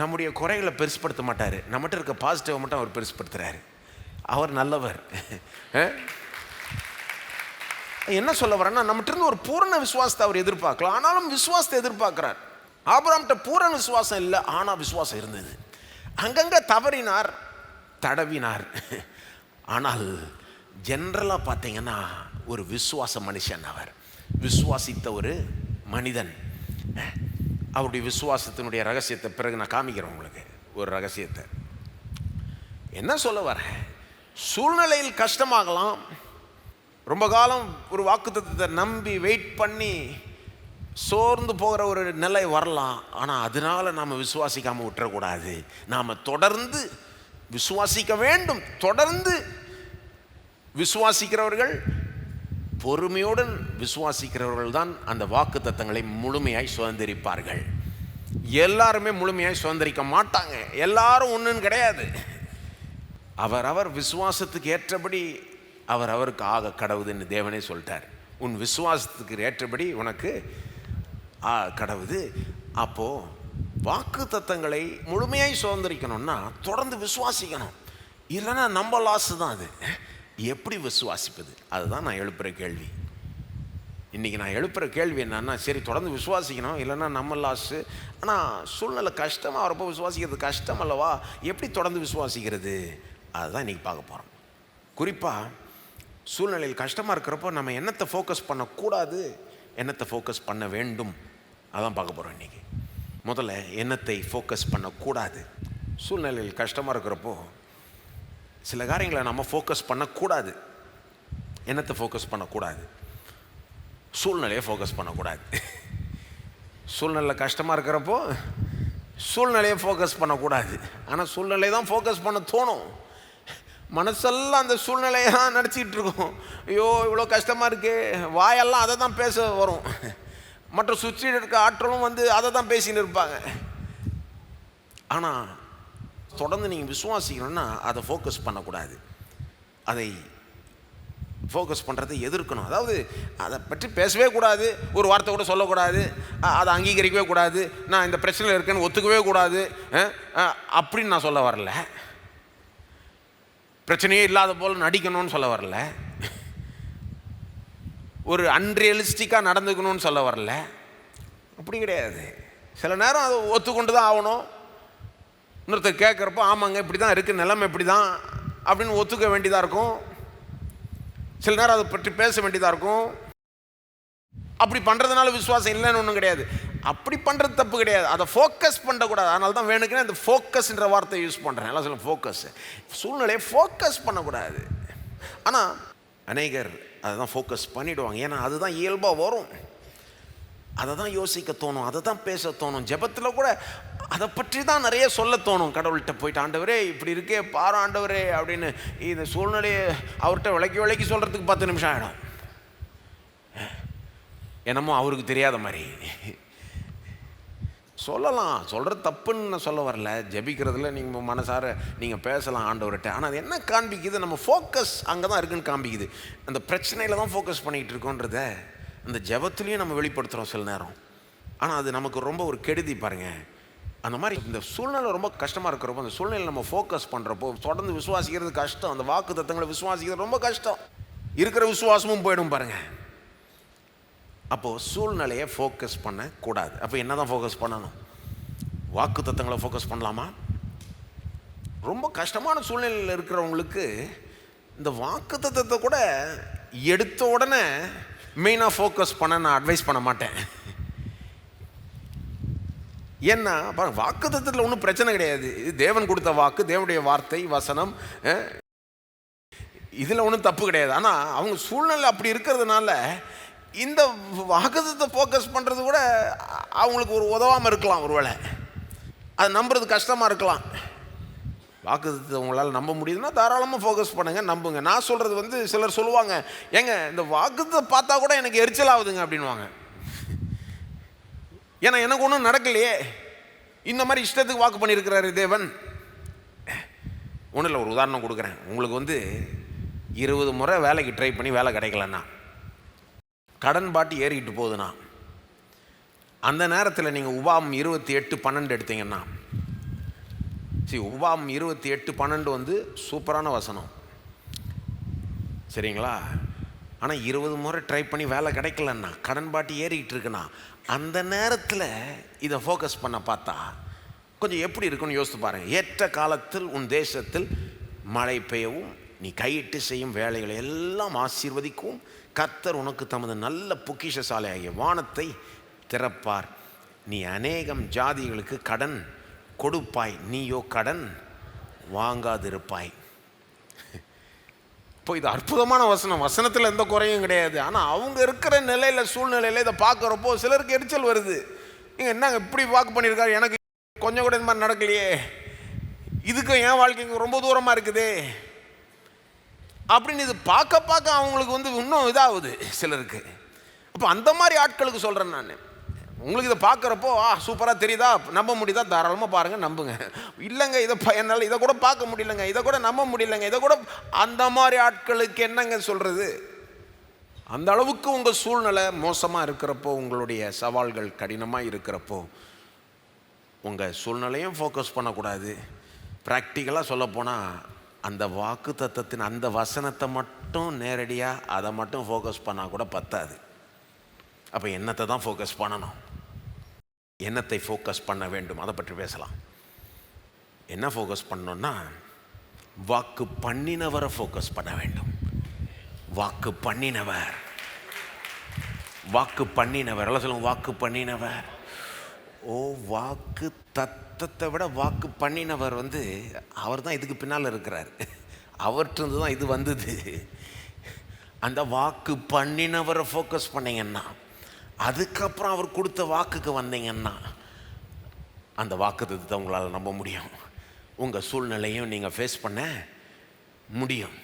நம்முடைய குறைகளை பெருசுப்படுத்த மாட்டார், நம்மகிட்ட இருக்க பாசிட்டிவை மட்டும் அவர் பெருசுப்படுத்துகிறாரு. அவர் நல்லவர். என்ன சொல்ல வரேன்னா, நம்மகிட்ட இருந்து ஒரு பூரண விசுவாசத்தை அவர் எதிர்பார்க்கலாம், ஆனாலும் விசுவாசத்தை எதிர்பார்க்கிறார். ஆபிரகாம்கிட்ட பூரண விசுவாசம் இல்லை, ஆனால் விசுவாசம் இருந்தது. அங்கங்கே தவறினார், தடவினார், ஆனால் ஜென்ரலாக பார்த்தீங்கன்னா ஒரு விசுவாச மனுஷன். அவர் விசுவாசித்த ஒரு மனிதன். அவருடைய விசுவாசத்தினுடைய ரகசியத்தை பிறகு நான் காமிக்கிறேன் உங்களுக்கு ஒரு ரகசியத்தை. என்ன சொல்ல வரேன், சூழ்நிலையில் கஷ்டமாகலாம், ரொம்ப காலம் ஒரு வாக்குத்தத்தத்தை நம்பி வெயிட் பண்ணி சோர்ந்து போகிற ஒரு நிலை வரலாம். ஆனால் அதனால நாம் விசுவாசிக்காமல் விட்டுறக்கூடாது. நாம் தொடர்ந்து விசுவாசிக்க வேண்டும். தொடர்ந்து விசுவாசிக்கிறவர்கள், பொறுமையுடன் விசுவாசிக்கிறவர்கள் தான் அந்த வாக்கு தத்தங்களை முழுமையாய் சுதந்திரிப்பார்கள். எல்லாருமே முழுமையாய் சுதந்திரிக்க மாட்டாங்க. எல்லாரும் ஒன்றுன்னு கிடையாது. அவரவர் விசுவாசத்துக்கு ஏற்றபடி அவருக்கு ஆக கடவுதுன்னு தேவனே சொல்லிட்டார். உன் விசுவாசத்துக்கு ஏற்றபடி உனக்கு கடவுது. அப்போது வாக்கு தத்தங்களை முழுமையாய் சுதந்திரிக்கணும்னா தொடர்ந்து விசுவாசிக்கணும். இல்லைன்னா நம்ம லாஸ் தான். அது எப்படி விசுவாசிப்பது? அதுதான் நான் எழுப்புகிற கேள்வி. இன்றைக்கி நான் எழுப்புகிற கேள்வி என்னன்னா, சரி தொடர்ந்து விசுவாசிக்கணும், இல்லைன்னா நம்ம லாஸு. ஆனால் சூழ்நிலை கஷ்டமாக வரப்போ விசுவாசிக்கிறது கஷ்டம் அல்லவா? எப்படி தொடர்ந்து விசுவாசிக்கிறது? அதுதான் இன்றைக்கி பார்க்க போகிறோம். குறிப்பாக சூழ்நிலையில் கஷ்டமாக இருக்கிறப்போ நம்ம என்னத்தை ஃபோக்கஸ் பண்ணக்கூடாது, என்னத்தை ஃபோக்கஸ் பண்ண வேண்டும், அதான் பார்க்க போகிறோம் இன்றைக்கி. முதல்ல என்னத்தை ஃபோக்கஸ் பண்ணக்கூடாது. சூழ்நிலையில் கஷ்டமாக இருக்கிறப்போ சில காரியங்களை நம்ம ஃபோக்கஸ் பண்ணக்கூடாது. என்னத்தை ஃபோக்கஸ் பண்ணக்கூடாது? சூழ்நிலையை ஃபோக்கஸ் பண்ணக்கூடாது. சூழ்நிலை கஷ்டமாக இருக்கிறப்போ சூழ்நிலையை ஃபோக்கஸ் பண்ணக்கூடாது. ஆனால் சூழ்நிலை தான் ஃபோக்கஸ் பண்ண தோணும். மனசெல்லாம் அந்த சூழ்நிலையை தான் நடிச்சிக்கிட்டு இருக்கும். ஐயோ இவ்வளோ கஷ்டமாக இருக்கே, வாயெல்லாம் அதை தான் பேச வரும். மற்ற சுற்றி இருக்க ஆற்றலும் வந்து அதை தான் பேசின்னு இருப்பாங்க. ஆனால் தொடர்ந்து நீங்கள் விசுவாசிக்கணும்னா அதை ஃபோக்கஸ் பண்ணக்கூடாது. அதை ஃபோக்கஸ் பண்ணுறதை எதிர்க்கணும். அதாவது அதை பற்றி பேசவே கூடாது, ஒரு வார்த்தை கூட சொல்லக்கூடாது, அதை அங்கீகரிக்கவே கூடாது, நான் இந்த பிரச்சனையில் இருக்கேன்னு ஒத்துக்கவே கூடாது அப்படின்னு நான் சொல்ல வரல. பிரச்சனையே இல்லாத போல் நடிக்கணும்னு சொல்ல வரல. ஒரு அன்ரியலிஸ்டிக்காக நடந்துக்கணும்னு சொல்ல வரல. அப்படி கிடையாது. சில நேரம் அதை ஒத்துக்கொண்டு தான் ஆகணும். இன்னொருத்தர் கேட்குறப்போ ஆமாங்க இப்படி தான் இருக்குது, நிலைமை இப்படி தான் அப்படின்னு ஒத்துக்க வேண்டியதாக இருக்கும். சில நேரம் அதை பற்றி பேச வேண்டியதாக இருக்கும். அப்படி பண்ணுறதுனால விசுவாசம் இல்லைன்னு ஒன்றும் கிடையாது. அப்படி பண்ணுறது தப்பு கிடையாது. அதை ஃபோக்கஸ் பண்ணக்கூடாது. அதனால தான் வேணுக்குன்னு அந்த ஃபோக்கஸ்ன்ற வார்த்தையை யூஸ் பண்ணுறேன். எல்லாம் சொல்ல ஃபோக்கஸ், சூழ்நிலையை ஃபோக்கஸ் பண்ணக்கூடாது. ஆனால் அநேகர் அதை தான் ஃபோக்கஸ் பண்ணிவிடுவாங்க. ஏன்னா அதுதான் இயல்பாக வரும். அதை தான் யோசிக்க தோணும், அதை தான் பேச தோணும். ஜெபத்தில் கூட அதை பற்றி தான் நிறைய சொல்ல தோணும். கடவுள்கிட்ட போயிட்டு ஆண்டவரே இப்படி இருக்கே பாரு ஆண்டவரே அப்படின்னு இந்த சூழ்நிலையை அவர்கிட்ட விளக்கி சொல்கிறதுக்கு 10 நிமிஷம் ஆகிடும். என்னமோ அவருக்கு தெரியாத மாதிரி சொல்லலாம். சொல்கிறது தப்புன்னு நான் சொல்ல வரல. ஜெபிக்கிறதுல நீங்கள் மனசார நீங்கள் பேசலாம் ஆண்டவர்கிட்ட. ஆனால் அது என்ன காண்பிக்குது? நம்ம ஃபோக்கஸ் அங்கே தான் இருக்குன்னு காண்பிக்குது. அந்த பிரச்சனையில் தான் ஃபோக்கஸ் பண்ணிகிட்டு இருக்கோன்றத அந்த ஜெபத்துலேயும் நம்ம வெளிப்படுத்துகிறோம் சில நேரம். ஆனால் அது நமக்கு ரொம்ப ஒரு கெடுதி பாருங்கள். அந்த மாதிரி இந்த சூழ்நிலை ரொம்ப கஷ்டமாக இருக்கிறப்போ அந்த சூழ்நிலை நம்ம ஃபோக்கஸ் பண்ணுறப்போ தொடர்ந்து விசுவாசிக்கிறது கஷ்டம். அந்த வாக்கு தத்தங்களை விசுவாசிக்கிறது ரொம்ப கஷ்டம். இருக்கிற விசுவாசமும் போயிடும் பாருங்கள். அப்போது சூழ்நிலையை ஃபோக்கஸ் பண்ணக்கூடாது. அப்போ என்ன தான் ஃபோக்கஸ் பண்ணணும்? வாக்கு தத்தங்களை ஃபோக்கஸ் பண்ணலாமா? ரொம்ப கஷ்டமான சூழ்நிலையில் இருக்கிறவங்களுக்கு இந்த வாக்கு தத்தத்தை கூட எடுத்த உடனே மெயினாக ஃபோக்கஸ் பண்ண நான் அட்வைஸ் பண்ண மாட்டேன். ஏன்னா வாக்கு தத்தத்தில் ஒன்றும் பிரச்சனை கிடையாது. இது தேவன் கொடுத்த வாக்கு, தேவனுடைய வார்த்தை வசனம், இதில் ஒன்றும் தப்பு கிடையாது. ஆனால் அவங்க சூழ்நிலை அப்படி இருக்கிறதுனால இந்த வாக்குத்தத்தை ஃபோக்கஸ் பண்ணுறது கூட அவங்களுக்கு ஒரு உதவாமல் இருக்கலாம். ஒருவேளை அது நம்புறது கஷ்டமாக இருக்கலாம். வாக்குத்தத்தை உங்களால் நம்ப முடியுதுன்னா தாராளமாக ஃபோக்கஸ் பண்ணுங்கள், நம்புங்க. நான் சொல்கிறது வந்து சிலர் சொல்லுவாங்க, ஏங்க இந்த வாக்குத்தத்தை பார்த்தா கூட எனக்கு எரிச்சல் ஆகுதுங்க அப்படின்வாங்க. ஏன்னா எனக்கு ஒன்றும் நடக்கலையே, இந்த மாதிரி இஷ்டத்துக்கு வாக்கு பண்ணியிருக்கிறாரு தேவன். ஒன்றும் இல்லை, ஒரு உதாரணம் கொடுக்குறேன். உங்களுக்கு வந்து 20 முறை வேலைக்கு ட்ரை பண்ணி வேலை கிடைக்கலன்னா, கடன் பாட்டி ஏறிக்கிட்டு போகுதுண்ணா, அந்த நேரத்தில் நீங்கள் உபாகம் 28:12 எடுத்தீங்கன்னா, சரி உபாகம் 28:12 வந்து சூப்பரான வசனம் சரிங்களா. ஆனால் 20 முறை ட்ரை பண்ணி வேலை கிடைக்கலன்னா, கடன் பாட்டி ஏறிக்கிட்டு இருக்குன்னா, அந்த நேரத்தில் இதை ஃபோக்கஸ் பண்ண பார்த்தா கொஞ்சம் எப்படி இருக்குன்னு யோசித்து பாருங்கள். ஏற்ற காலத்தில் உன் தேசத்தில் மழை பெய்யவும் நீ கையிட்டு செய்யும் வேலைகளை எல்லாம் ஆசீர்வதிக்கவும் கர்த்தர் உனக்கு தமது நல்ல பொக்கிஷசாலை ஆகிய வானத்தை திறப்பார். நீ அநேகம் ஜாதிகளுக்கு கடன் கொடுப்பாய், நீயோ கடன் வாங்காதிருப்பாய். இப்போ இது அற்புதமான வசனம், வசனத்தில் எந்த குறையும் கிடையாது. ஆனால் அவங்க இருக்கிற நிலையில், சூழ்நிலையில் இதை பார்க்குறப்போ சிலருக்கு எரிச்சல் வருது. நீங்கள் என்னங்க இப்படி வாக்கு பண்ணியிருக்காரு, எனக்கு கொஞ்சம் கூட இந்த மாதிரி நடக்கலையே, இதுக்கும் என் வாழ்க்கைக்கு ரொம்ப தூரமாக இருக்குதே அப்படின்னு இது பார்க்க பார்க்க அவங்களுக்கு இன்னும் இதாகுது சிலருக்கு. அப்போ அந்த மாதிரி ஆட்களுக்கு சொல்கிறேன் நான், உங்களுக்கு இதை பார்க்குறப்போ சூப்பராக தெரியுதா, நம்ப முடியுதா, தாராளமாக பாருங்கள், நம்புங்க. இல்லைங்க இதை என்னால் இதை கூட பார்க்க முடியலைங்க, இதை கூட நம்ப முடியலைங்க, இதை கூட, அந்த மாதிரி ஆட்களுக்கு என்னங்க சொல்கிறது? அந்த அளவுக்கு உங்கள் சூழ்நிலை மோசமாக இருக்கிறப்போ, உங்களுடைய சவால்கள் கடினமாக இருக்கிறப்போ, உங்கள் சூழ்நிலையும் ஃபோக்கஸ் பண்ணக்கூடாது. ப்ராக்டிக்கலாக சொல்லப்போனால் அந்த வாக்கு தத்தத்தின் அந்த வசனத்தை மட்டும் நேரடியாக அதை மட்டும் ஃபோக்கஸ் பண்ணால் கூட பத்தாது. அப்போ என்னத்தை தான் ஃபோக்கஸ் பண்ணணும்? என்னத்தை ஃபோக்கஸ் பண்ண வேண்டும்? அதை பற்றி பேசலாம். என்ன ஃபோக்கஸ் பண்ணணும்னா, வாக்கு பண்ணினவரை ஃபோக்கஸ் பண்ண வேண்டும். வாக்கு பண்ணினவர், வாக்கு பண்ணினவர், எல்லாம் சொல்லுங்க, வாக்கு பண்ணினவர். வாக்கு தத்தத்தை விட வாக்கு பண்ணினவர் அவர் தான் இதுக்கு பின்னால் இருக்கிறார். அவர்கிட்ட தான் இது வந்தது. அந்த வாக்கு பண்ணினவரை ஃபோக்கஸ் பண்ணிங்கன்னா, அதுக்கப்புறம் அவர் கொடுத்த வாக்குக்கு வந்தீங்கன்னா, அந்த வாக்கு தத்தத்தை உங்களால் நம்ப முடியும். உங்கள் சூழ்நிலையும் நீங்கள் ஃபேஸ் பண்ண முடியும்.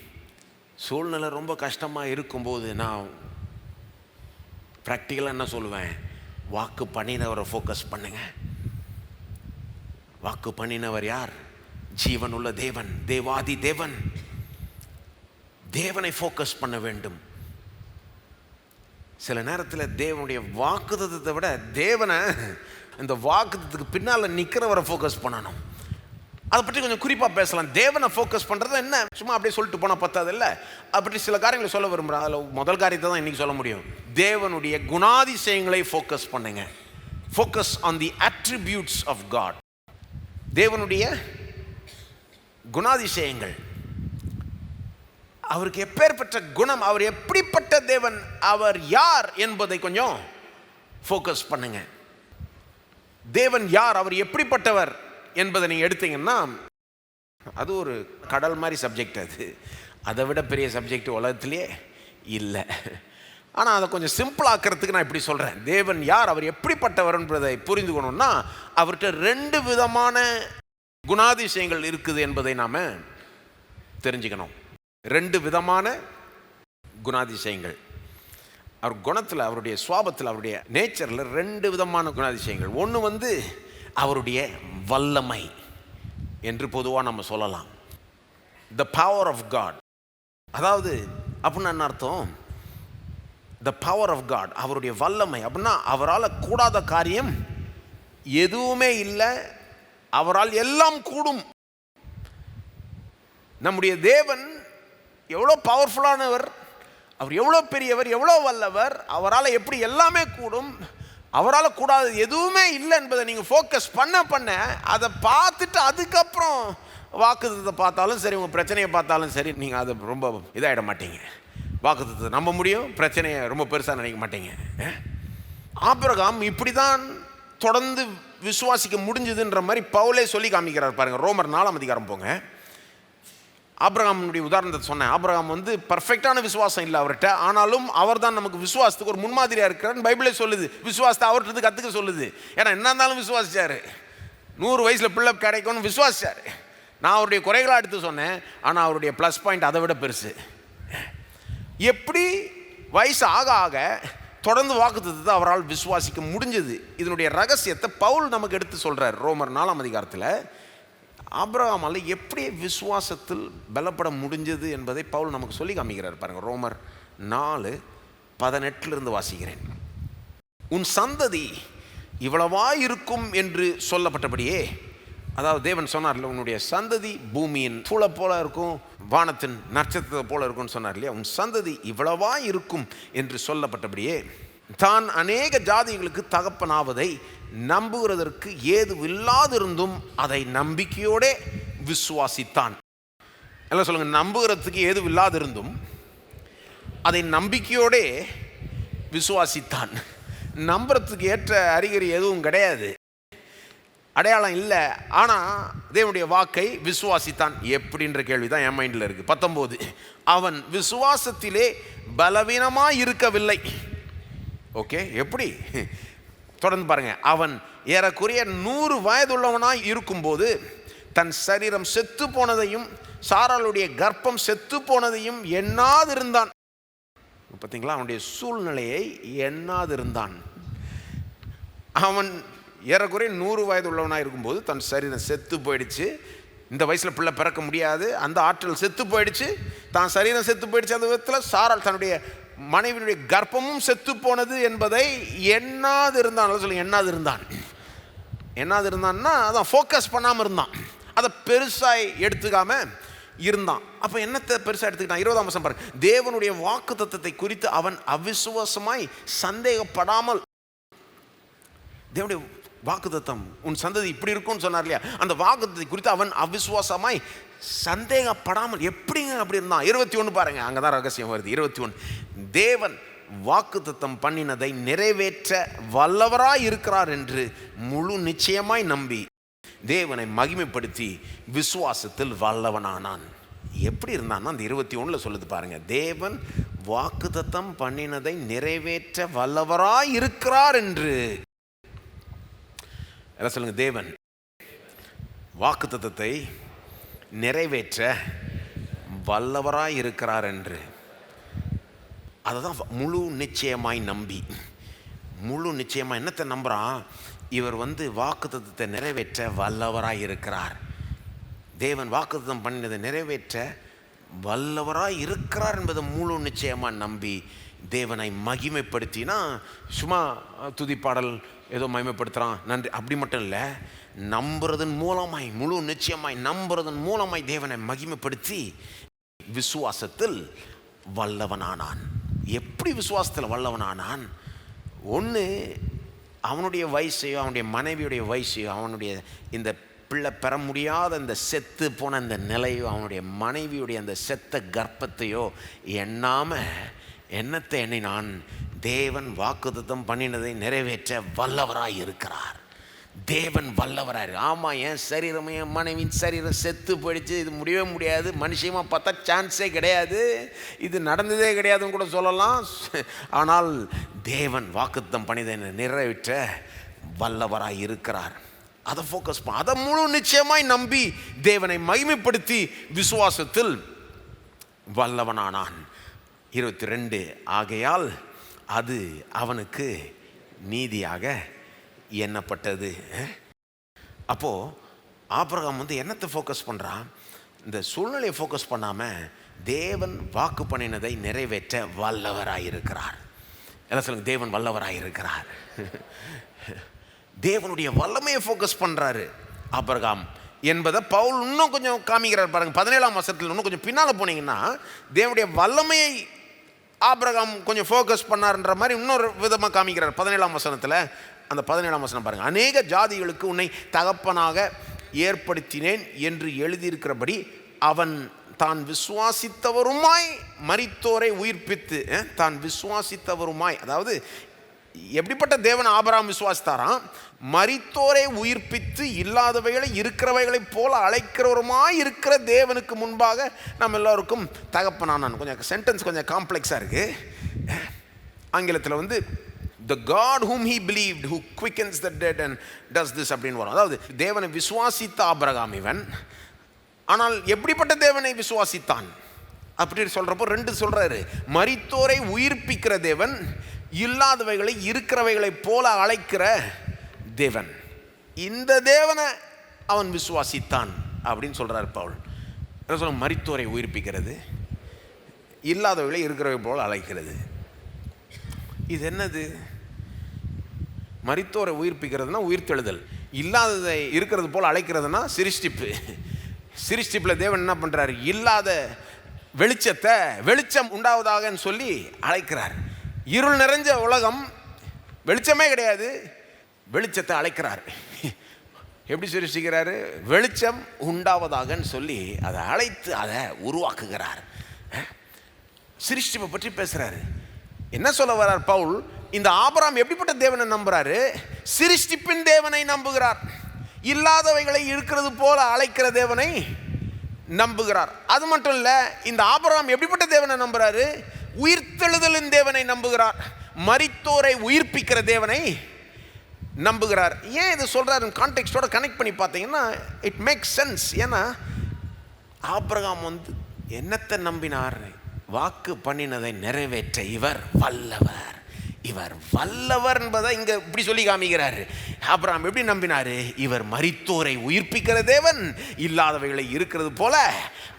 சூழ்நிலை ரொம்ப கஷ்டமாக இருக்கும்போது நான் ப்ராக்டிக்கலாக என்ன சொல்லுவேன்? வாக்கு பண்ணினவரை ஃபோக்கஸ் பண்ணுங்க. வாக்கு பண்ணினவர் யார்? ஜீவனுள்ள தேவன், தேவாதி தேவன். தேவனை ஃபோக்கஸ் பண்ண வேண்டும். சில நேரத்தில் தேவனுடைய வாக்குத்தத்தத்தை விட தேவனை, இந்த வாக்குத்தத்துக்கு பின்னால் நிற்கிறவரை ஃபோக்கஸ் பண்ணணும். அதை பற்றி கொஞ்சம் குறிப்பாக பேசலாம். தேவனை ஃபோக்கஸ் பண்ணுறது என்ன, சும்மா அப்படியே சொல்லிட்டு போனால் பத்தாது இல்லை. அதை பற்றி சில காரியங்களை சொல்ல விரும்புகிறேன். அதில் முதல் காரியத்தை தான் இன்றைக்கி சொல்ல முடியும். தேவனுடைய குணாதிசயங்களை ஃபோக்கஸ் பண்ணுங்க. Focus on the attributes of God. தேவனுடைய குணாதிசயங்கள், அவருக்கு எப்பேற்பட்ட குணம், அவர் எப்படிப்பட்ட தேவன், அவர் யார் என்பதை கொஞ்சம் ஃபோக்கஸ் பண்ணுங்க. தேவன் யார், அவர் எப்படிப்பட்டவர் என்பதை நீங்கள் எடுத்தீங்கன்னா, அது ஒரு கடல் மாதிரி சப்ஜெக்ட். அதை விட பெரிய சப்ஜெக்ட் உலகத்திலே இல்லை. ஆனால் அதை கொஞ்சம் சிம்பிள் ஆக்கிறதுக்கு நான் இப்படி சொல்கிறேன். தேவன் யார், அவர் எப்படிப்பட்டவர் என்பதை புரிந்துக்கணும்னா, அவர்கிட்ட 2 விதமான குணாதிசயங்கள் இருக்குது என்பதை நாம் தெரிஞ்சுக்கணும். 2 விதமான குணாதிசயங்கள். அவர் குணத்தில், அவருடைய சுவாபத்தில், அவருடைய நேச்சரில் 2 விதமான குணாதிசயங்கள். ஒன்று அவருடைய வல்லமை என்று பொதுவாக நம்ம சொல்லலாம். The power of God. அதாவது அப்படின்னா என்ன அர்த்தம்? த பவர் ஆஃப் காட், அவருடைய வல்லமை அப்படின்னா அவரால் கூடாத காரியம் எதுவுமே இல்லை, அவரால் எல்லாம் கூடும். நம்முடைய தேவன் எவ்வளோ பவர்ஃபுல்லானவர், அவர் எவ்வளோ பெரியவர், எவ்வளோ வல்லவர், அவரால் எப்படி எல்லாமே கூடும், அவரால் கூடாது எதுவுமே இல்லை என்பதை நீங்கள் ஃபோக்கஸ் பண்ண அதை பார்த்துட்டு அதுக்கப்புறம் வாக்குத்தத்தை பார்த்தாலும் சரி, உங்கள் பிரச்சனையை பார்த்தாலும் சரி, நீங்கள் அதை ரொம்ப இதாகிட மாட்டீங்க. வாக்குத்தத்தை நம்ப முடியும், பிரச்சனையை ரொம்ப பெருசாக நினைக்க மாட்டீங்க. ஆபிரகாம் இப்படி தான் தொடர்ந்து விசுவாசிக்க முடிஞ்சதுன்ற மாதிரி பவுலே சொல்லி காமிக்கிறார் பாருங்கள். ரோமர் 4ஆம் அதிகாரம் போங்க. ஆபிரகாமுடைய உதாரணத்தை சொன்னேன். ஆபிரகாம் பர்ஃபெக்டான விசுவாசம் இல்லை அவர்கிட்ட, ஆனாலும் அவர் தான் நமக்கு விசுவாசத்துக்கு ஒரு முன்மாதிரியாக இருக்கிறான்னு பைபிளே சொல்லுது. விசுவாசத்தை அவர்கிட்ட கற்றுக்க சொல்லுது. ஏன்னா என்ன இருந்தாலும் விசுவாசிச்சார். 100 வயசில் பிள்ளை கிடைக்கும்னு விசுவாசிச்சார். நான் அவருடைய குறைகளாக எடுத்து சொன்னேன், ஆனால் அவருடைய ப்ளஸ் பாயிண்ட் அதை விட பெருசு. எப்படி வயசு ஆக ஆக தொடர்ந்து வாக்குத்தத்தத்தை அவரால் விசுவாசிக்க முடிஞ்சது. இதனுடைய ரகசியத்தை பவுல் நமக்கு எடுத்து சொல்கிறார் ரோமர் 4ஆம் அதிகாரத்தில். ஆபிரகாமால் எப்படி விசுவாசத்தில் பலப்பட முடிஞ்சது என்பதை பவுல் நமக்கு சொல்லி காமிக்கிறார் பாருங்கள். ரோமர் 4:18 வாசிக்கிறேன். உன் சந்ததி இவ்வளவா இருக்கும் என்று சொல்லப்பட்டபடியே, அதாவது தேவன் சொன்னார்ல, உன்னுடைய சந்ததி பூமியின் தூளை போல இருக்கும், வானத்தின் நட்சத்திரத்தை போல இருக்கும்னு சொன்னார் இல்லையா. உன் சந்ததி இவ்வளவா இருக்கும் என்று சொல்லப்பட்டபடியே தான் அநேக ஜாதிகளுக்கு தகப்பனாவதை நம்புகிறதற்கு ஏதுவில்லாதிருந்தும் அதை நம்பிக்கையோட விசுவாசித்தான். எல்லாம் சொல்லுங்க, நம்புகிறதுக்கு ஏதுவில்லாதிருந்தும் அதை நம்பிக்கையோட விசுவாசித்தான். நம்புறதுக்கு ஏற்ற அறிகுறி எதுவும் கிடையாது. அடையாளம் இல்லை, ஆனால் தேவனுடைய வாக்கை விசுவாசித்தான். எப்படின்ற கேள்வி தான் என் மைண்டில் இருக்குது. 19, அவன் விசுவாசத்திலே பலவீனமாக இருக்கவில்லை. ஓகே, எப்படி? தொடர்ந்து பாருங்க. அவன் ஏறக்குறைய 100 வயதுள்ளவனாய் இருக்கும்போது தன் சரீரம் செத்து போனதையும் சாராளுடைய கர்ப்பம் செத்து போனதையும் எண்ணாதிருந்தான். பார்த்தீங்களா, அவனுடைய சூழ்நிலையை எண்ணாதிருந்தான். அவன் ஏறக்குறைய 100 வயது உள்ளவனாக இருக்கும்போது தன் சரீரம் செத்து போயிடுச்சு. இந்த வயசில் பிள்ளை பிறக்க முடியாது, அந்த ஆற்றல் செத்து போயிடுச்சு, தான் சரீரம் செத்து போயிடுச்சு. அந்த விதத்தில் சாராள் தன்னுடைய மனைவியுடைய கர்ப்பமும் செத்து போனது என்பதை எண்ணாதிருந்தான். சொல்லுங்க, எண்ணாதிருந்தான்னா அதான் ஃபோக்கஸ் பண்ணாமல் இருந்தான், அதை பெருசாக எடுத்துக்காம இருந்தான். அப்போ என்னத்தை பெருசாக எடுத்துக்கிட்டான்? 20ஆம் வசனம் பாருங்க. தேவனுடைய வாக்குத்தத்தத்தை குறித்து அவன் அவிசுவாசமாய் சந்தேகப்படாமல். தேவனுடைய வாக்குத்தத்தம் உன் சந்ததி இப்படி இருக்கும்னு சொன்னார் இல்லையா, அந்த வாக்குத்தத்தை குறித்து அவன் அவிசுவாசமாய் சந்தேகப்படாமல். எப்படிங்க அப்படி இருந்தான்? 21 பாருங்க, அங்கதான் ரகசியம் வருது. 21, தேவன் வாக்குத்தத்தம் பண்ணினதை நிறைவேற்ற வல்லவராய் இருக்கிறார் என்று முழு நிச்சயமாய் நம்பி தேவனை மகிமைப்படுத்தி விசுவாசத்தில் வல்லவனானான். எப்படி இருந்தான்னா அந்த 21 சொல்லுது பாருங்க. தேவன் வாக்குத்தத்தம் பண்ணினதை நிறைவேற்ற வல்லவராய் இருக்கிறார் என்று. எல்லாம் சொல்லுங்க, தேவன் வாக்குத்தத்தத்தை நிறைவேற்ற வல்லவராய் இருக்கிறார் என்று. அதை தான் முழு நிச்சயமாய் நம்பி. முழு நிச்சயமாக என்னத்தை நம்புகிறான்? இவர் வாக்குத்தத்தத்தை நிறைவேற்ற வல்லவராய் இருக்கிறார். தேவன் வாக்குத்தத்தம் பண்ணினதை நிறைவேற்ற வல்லவராய் இருக்கிறார் என்பதை முழு நிச்சயமாக நம்பி தேவனை மகிமைப்படுத்தினா, சும்மா துதிப்பாடல் ஏதோ மகிமைப்படுத்துகிறான் நன்றி அப்படி மட்டும் இல்லை, நம்புறதன் மூலமாய், முழு நிச்சயமாய் நம்புறதன் மூலமாய் தேவனை மகிமைப்படுத்தி விசுவாசத்தில் வல்லவனானான். எப்படி விசுவாசத்தில் வல்லவனானான்? ஒன்று, அவனுடைய வயசையோ அவனுடைய மனைவியுடைய வயசையோ அவனுடைய இந்த பிள்ளை பெற முடியாத இந்த செத்து போன இந்த நிலையோ அவனுடைய மனைவியுடைய அந்த செத்த கர்ப்பத்தையோ எண்ணாமல் என்னத்தை எண்ணினான்? தேவன் வாக்குத்தத்தம் பண்ணினதை நிறைவேற்ற வல்லவராய் இருக்கிறார். தேவன் வல்லவராய். ஆமாம், என் சரீரம் என் மனைவியின் சரீரம் செத்து போயிடுச்சு, இது முடியவே முடியாது, மனுஷமாக பார்த்தா சான்ஸே கிடையாது, இது நடந்ததே கிடையாதுன்னு கூட சொல்லலாம். ஆனால் தேவன் வாக்குத்தத்தம் பண்ணினதை நிறைவேற்ற வல்லவராய் இருக்கிறார். அதை ஃபோக்கஸ் பண்ண, அதை முழு நிச்சயமாய் நம்பி தேவனை மகிமைப்படுத்தி விசுவாசத்தில் வல்லவனானான். 22, ஆகையால் அது அவனுக்கு நீதியாக எண்ணப்பட்டது. அப்போது ஆபிரகாம் என்னத்தை ஃபோக்கஸ் பண்ணுறான்? இந்த சூழ்நிலையை ஃபோக்கஸ் பண்ணாமல் தேவன் வாக்கு பண்ணினதை நிறைவேற்ற வல்லவராயிருக்கிறார். எல்லாம் சொல்லுங்க, தேவன் வல்லவராயிருக்கிறார். தேவனுடைய வல்லமையை ஃபோக்கஸ் பண்ணுறாரு ஆபிரகாம் என்பதை பவுல் இன்னும் கொஞ்சம் காமிக்கிறார் பாருங்க. 17ஆம் வசனத்தில் இன்னும் கொஞ்சம் பின்னால் போனீங்கன்னா தேவனுடைய வல்லமையை ஆபிரகாம் கொஞ்சம் ஃபோக்கஸ் பண்ணார்ன்ற மாதிரி இன்னொரு விதமாக காமிக்கிறார் 17ஆம் வசனத்தில். அந்த 17ஆம் வசனம் பாருங்கள். அநேக ஜாதிகளுக்கு உன்னை தகப்பனாக ஏற்படுத்தினேன் என்று எழுதியிருக்கிறபடி அவன் தான் விசுவாசித்தவருமாய் மரித்தோரை உயிர்ப்பித்து, தான் விசுவாசித்தவருமாய், அதாவது எப்படிப்பட்ட தேவன் ஆபிரகாம் விசுவாசித்தாராம்? மரித்தோரை உயிர்ப்பித்து இல்லாதவைகளை இருக்கிறவைகளை போல அழைக்கிறவருமாய் இருக்கிற தேவனுக்கு முன்பாக நம்ம எல்லோருக்கும் தகப்பனானான். கொஞ்சம் சென்டென்ஸ் கொஞ்சம் காம்ப்ளெக்ஸாக இருக்குது. ஆங்கிலத்தில் the God whom he believed, who quickens the dead and does this அப்படின்னு வரும். அதாவது தேவனை விசுவாசித்த ஆபிரகாம் இவன். ஆனால் எப்படிப்பட்ட தேவனை விசுவாசித்தான் அப்படி சொல்கிறப்போ 2 சொல்கிறாரு. மரித்தோரை உயிர்ப்பிக்கிற தேவன், இல்லாதவைகளை இருக்கிறவைகளை போல அழைக்கிற தேவன். இந்த தேவனை அவன் விசுவாசித்தான் அப்படின்னு சொல்கிறார் பவுல். என்ன சொல்ல? மரித்தோரை உயிர்ப்பிக்கிறது, இல்லாதவைகளை இருக்கிறவை போல அழைக்கிறது. இது என்னது? மரித்தோரை உயிர்ப்பிக்கிறதுனா உயிர்த்தெழுதல், இல்லாததை இருக்கிறது போல் அழைக்கிறதுனா சிருஷ்டிப்பு. சிருஷ்டிப்பில் தேவன் என்ன பண்ணுறாரு? இல்லாத வெளிச்சத்தை வெளிச்சம் உண்டாவதாகன்னு சொல்லி அழைக்கிறார். இருள் நிறைஞ்ச உலகம், வெளிச்சமே கிடையாது, வெளிச்சத்தை அழைக்கிறார். எப்படி சிருஷ்டிக்கிறாரு? வெளிச்சம் உண்டாவதாகன்னு சொல்லி அதை அழைத்து அதை உருவாக்குகிறார். சிருஷ்டிப்பை பற்றி பேசுகிறாரு. என்ன சொல்ல வர்றார் பவுல்? இந்த ஆபிரகாம் எப்படிப்பட்ட தேவனை நம்புறாரு? சிருஷ்டிப்பின் தேவனை நம்புகிறார். இல்லாதவைகளை இருக்கிறது போல அழைக்கிற தேவனை நம்புகிறார். அது மட்டும் இல்லை, இந்த ஆபிரகாம் எப்படிப்பட்ட தேவனை நம்புகிறாரு? உயிர்த்தெழுதலின் தேவனை நம்புகிறார், மரித்தோரை உயிர்ப்பிக்கிற தேவனை நம்புகிறார். ஏன் இது சொல்கிறாரு கான்டெக்ஸ்டோட கனெக்ட் பண்ணி பார்த்தீங்கன்னா இட் மேக்ஸ் சென்ஸ். ஏன்னா ஆபிரகாம் என்னத்தை நம்பினார்? வாக்கு பண்ணினதை நிறைவேற்ற இவர் வல்லவர். இவர் வல்லவர் என்பதை இங்க இப்படி சொல்லி காமிக்கிறாரு. ஆபிரகாம் எப்படி நம்பினாரு? இவர் மரித்தோரை உயிர்ப்பிக்கிற தேவன், இல்லாதவைகளை இருக்கிறது போல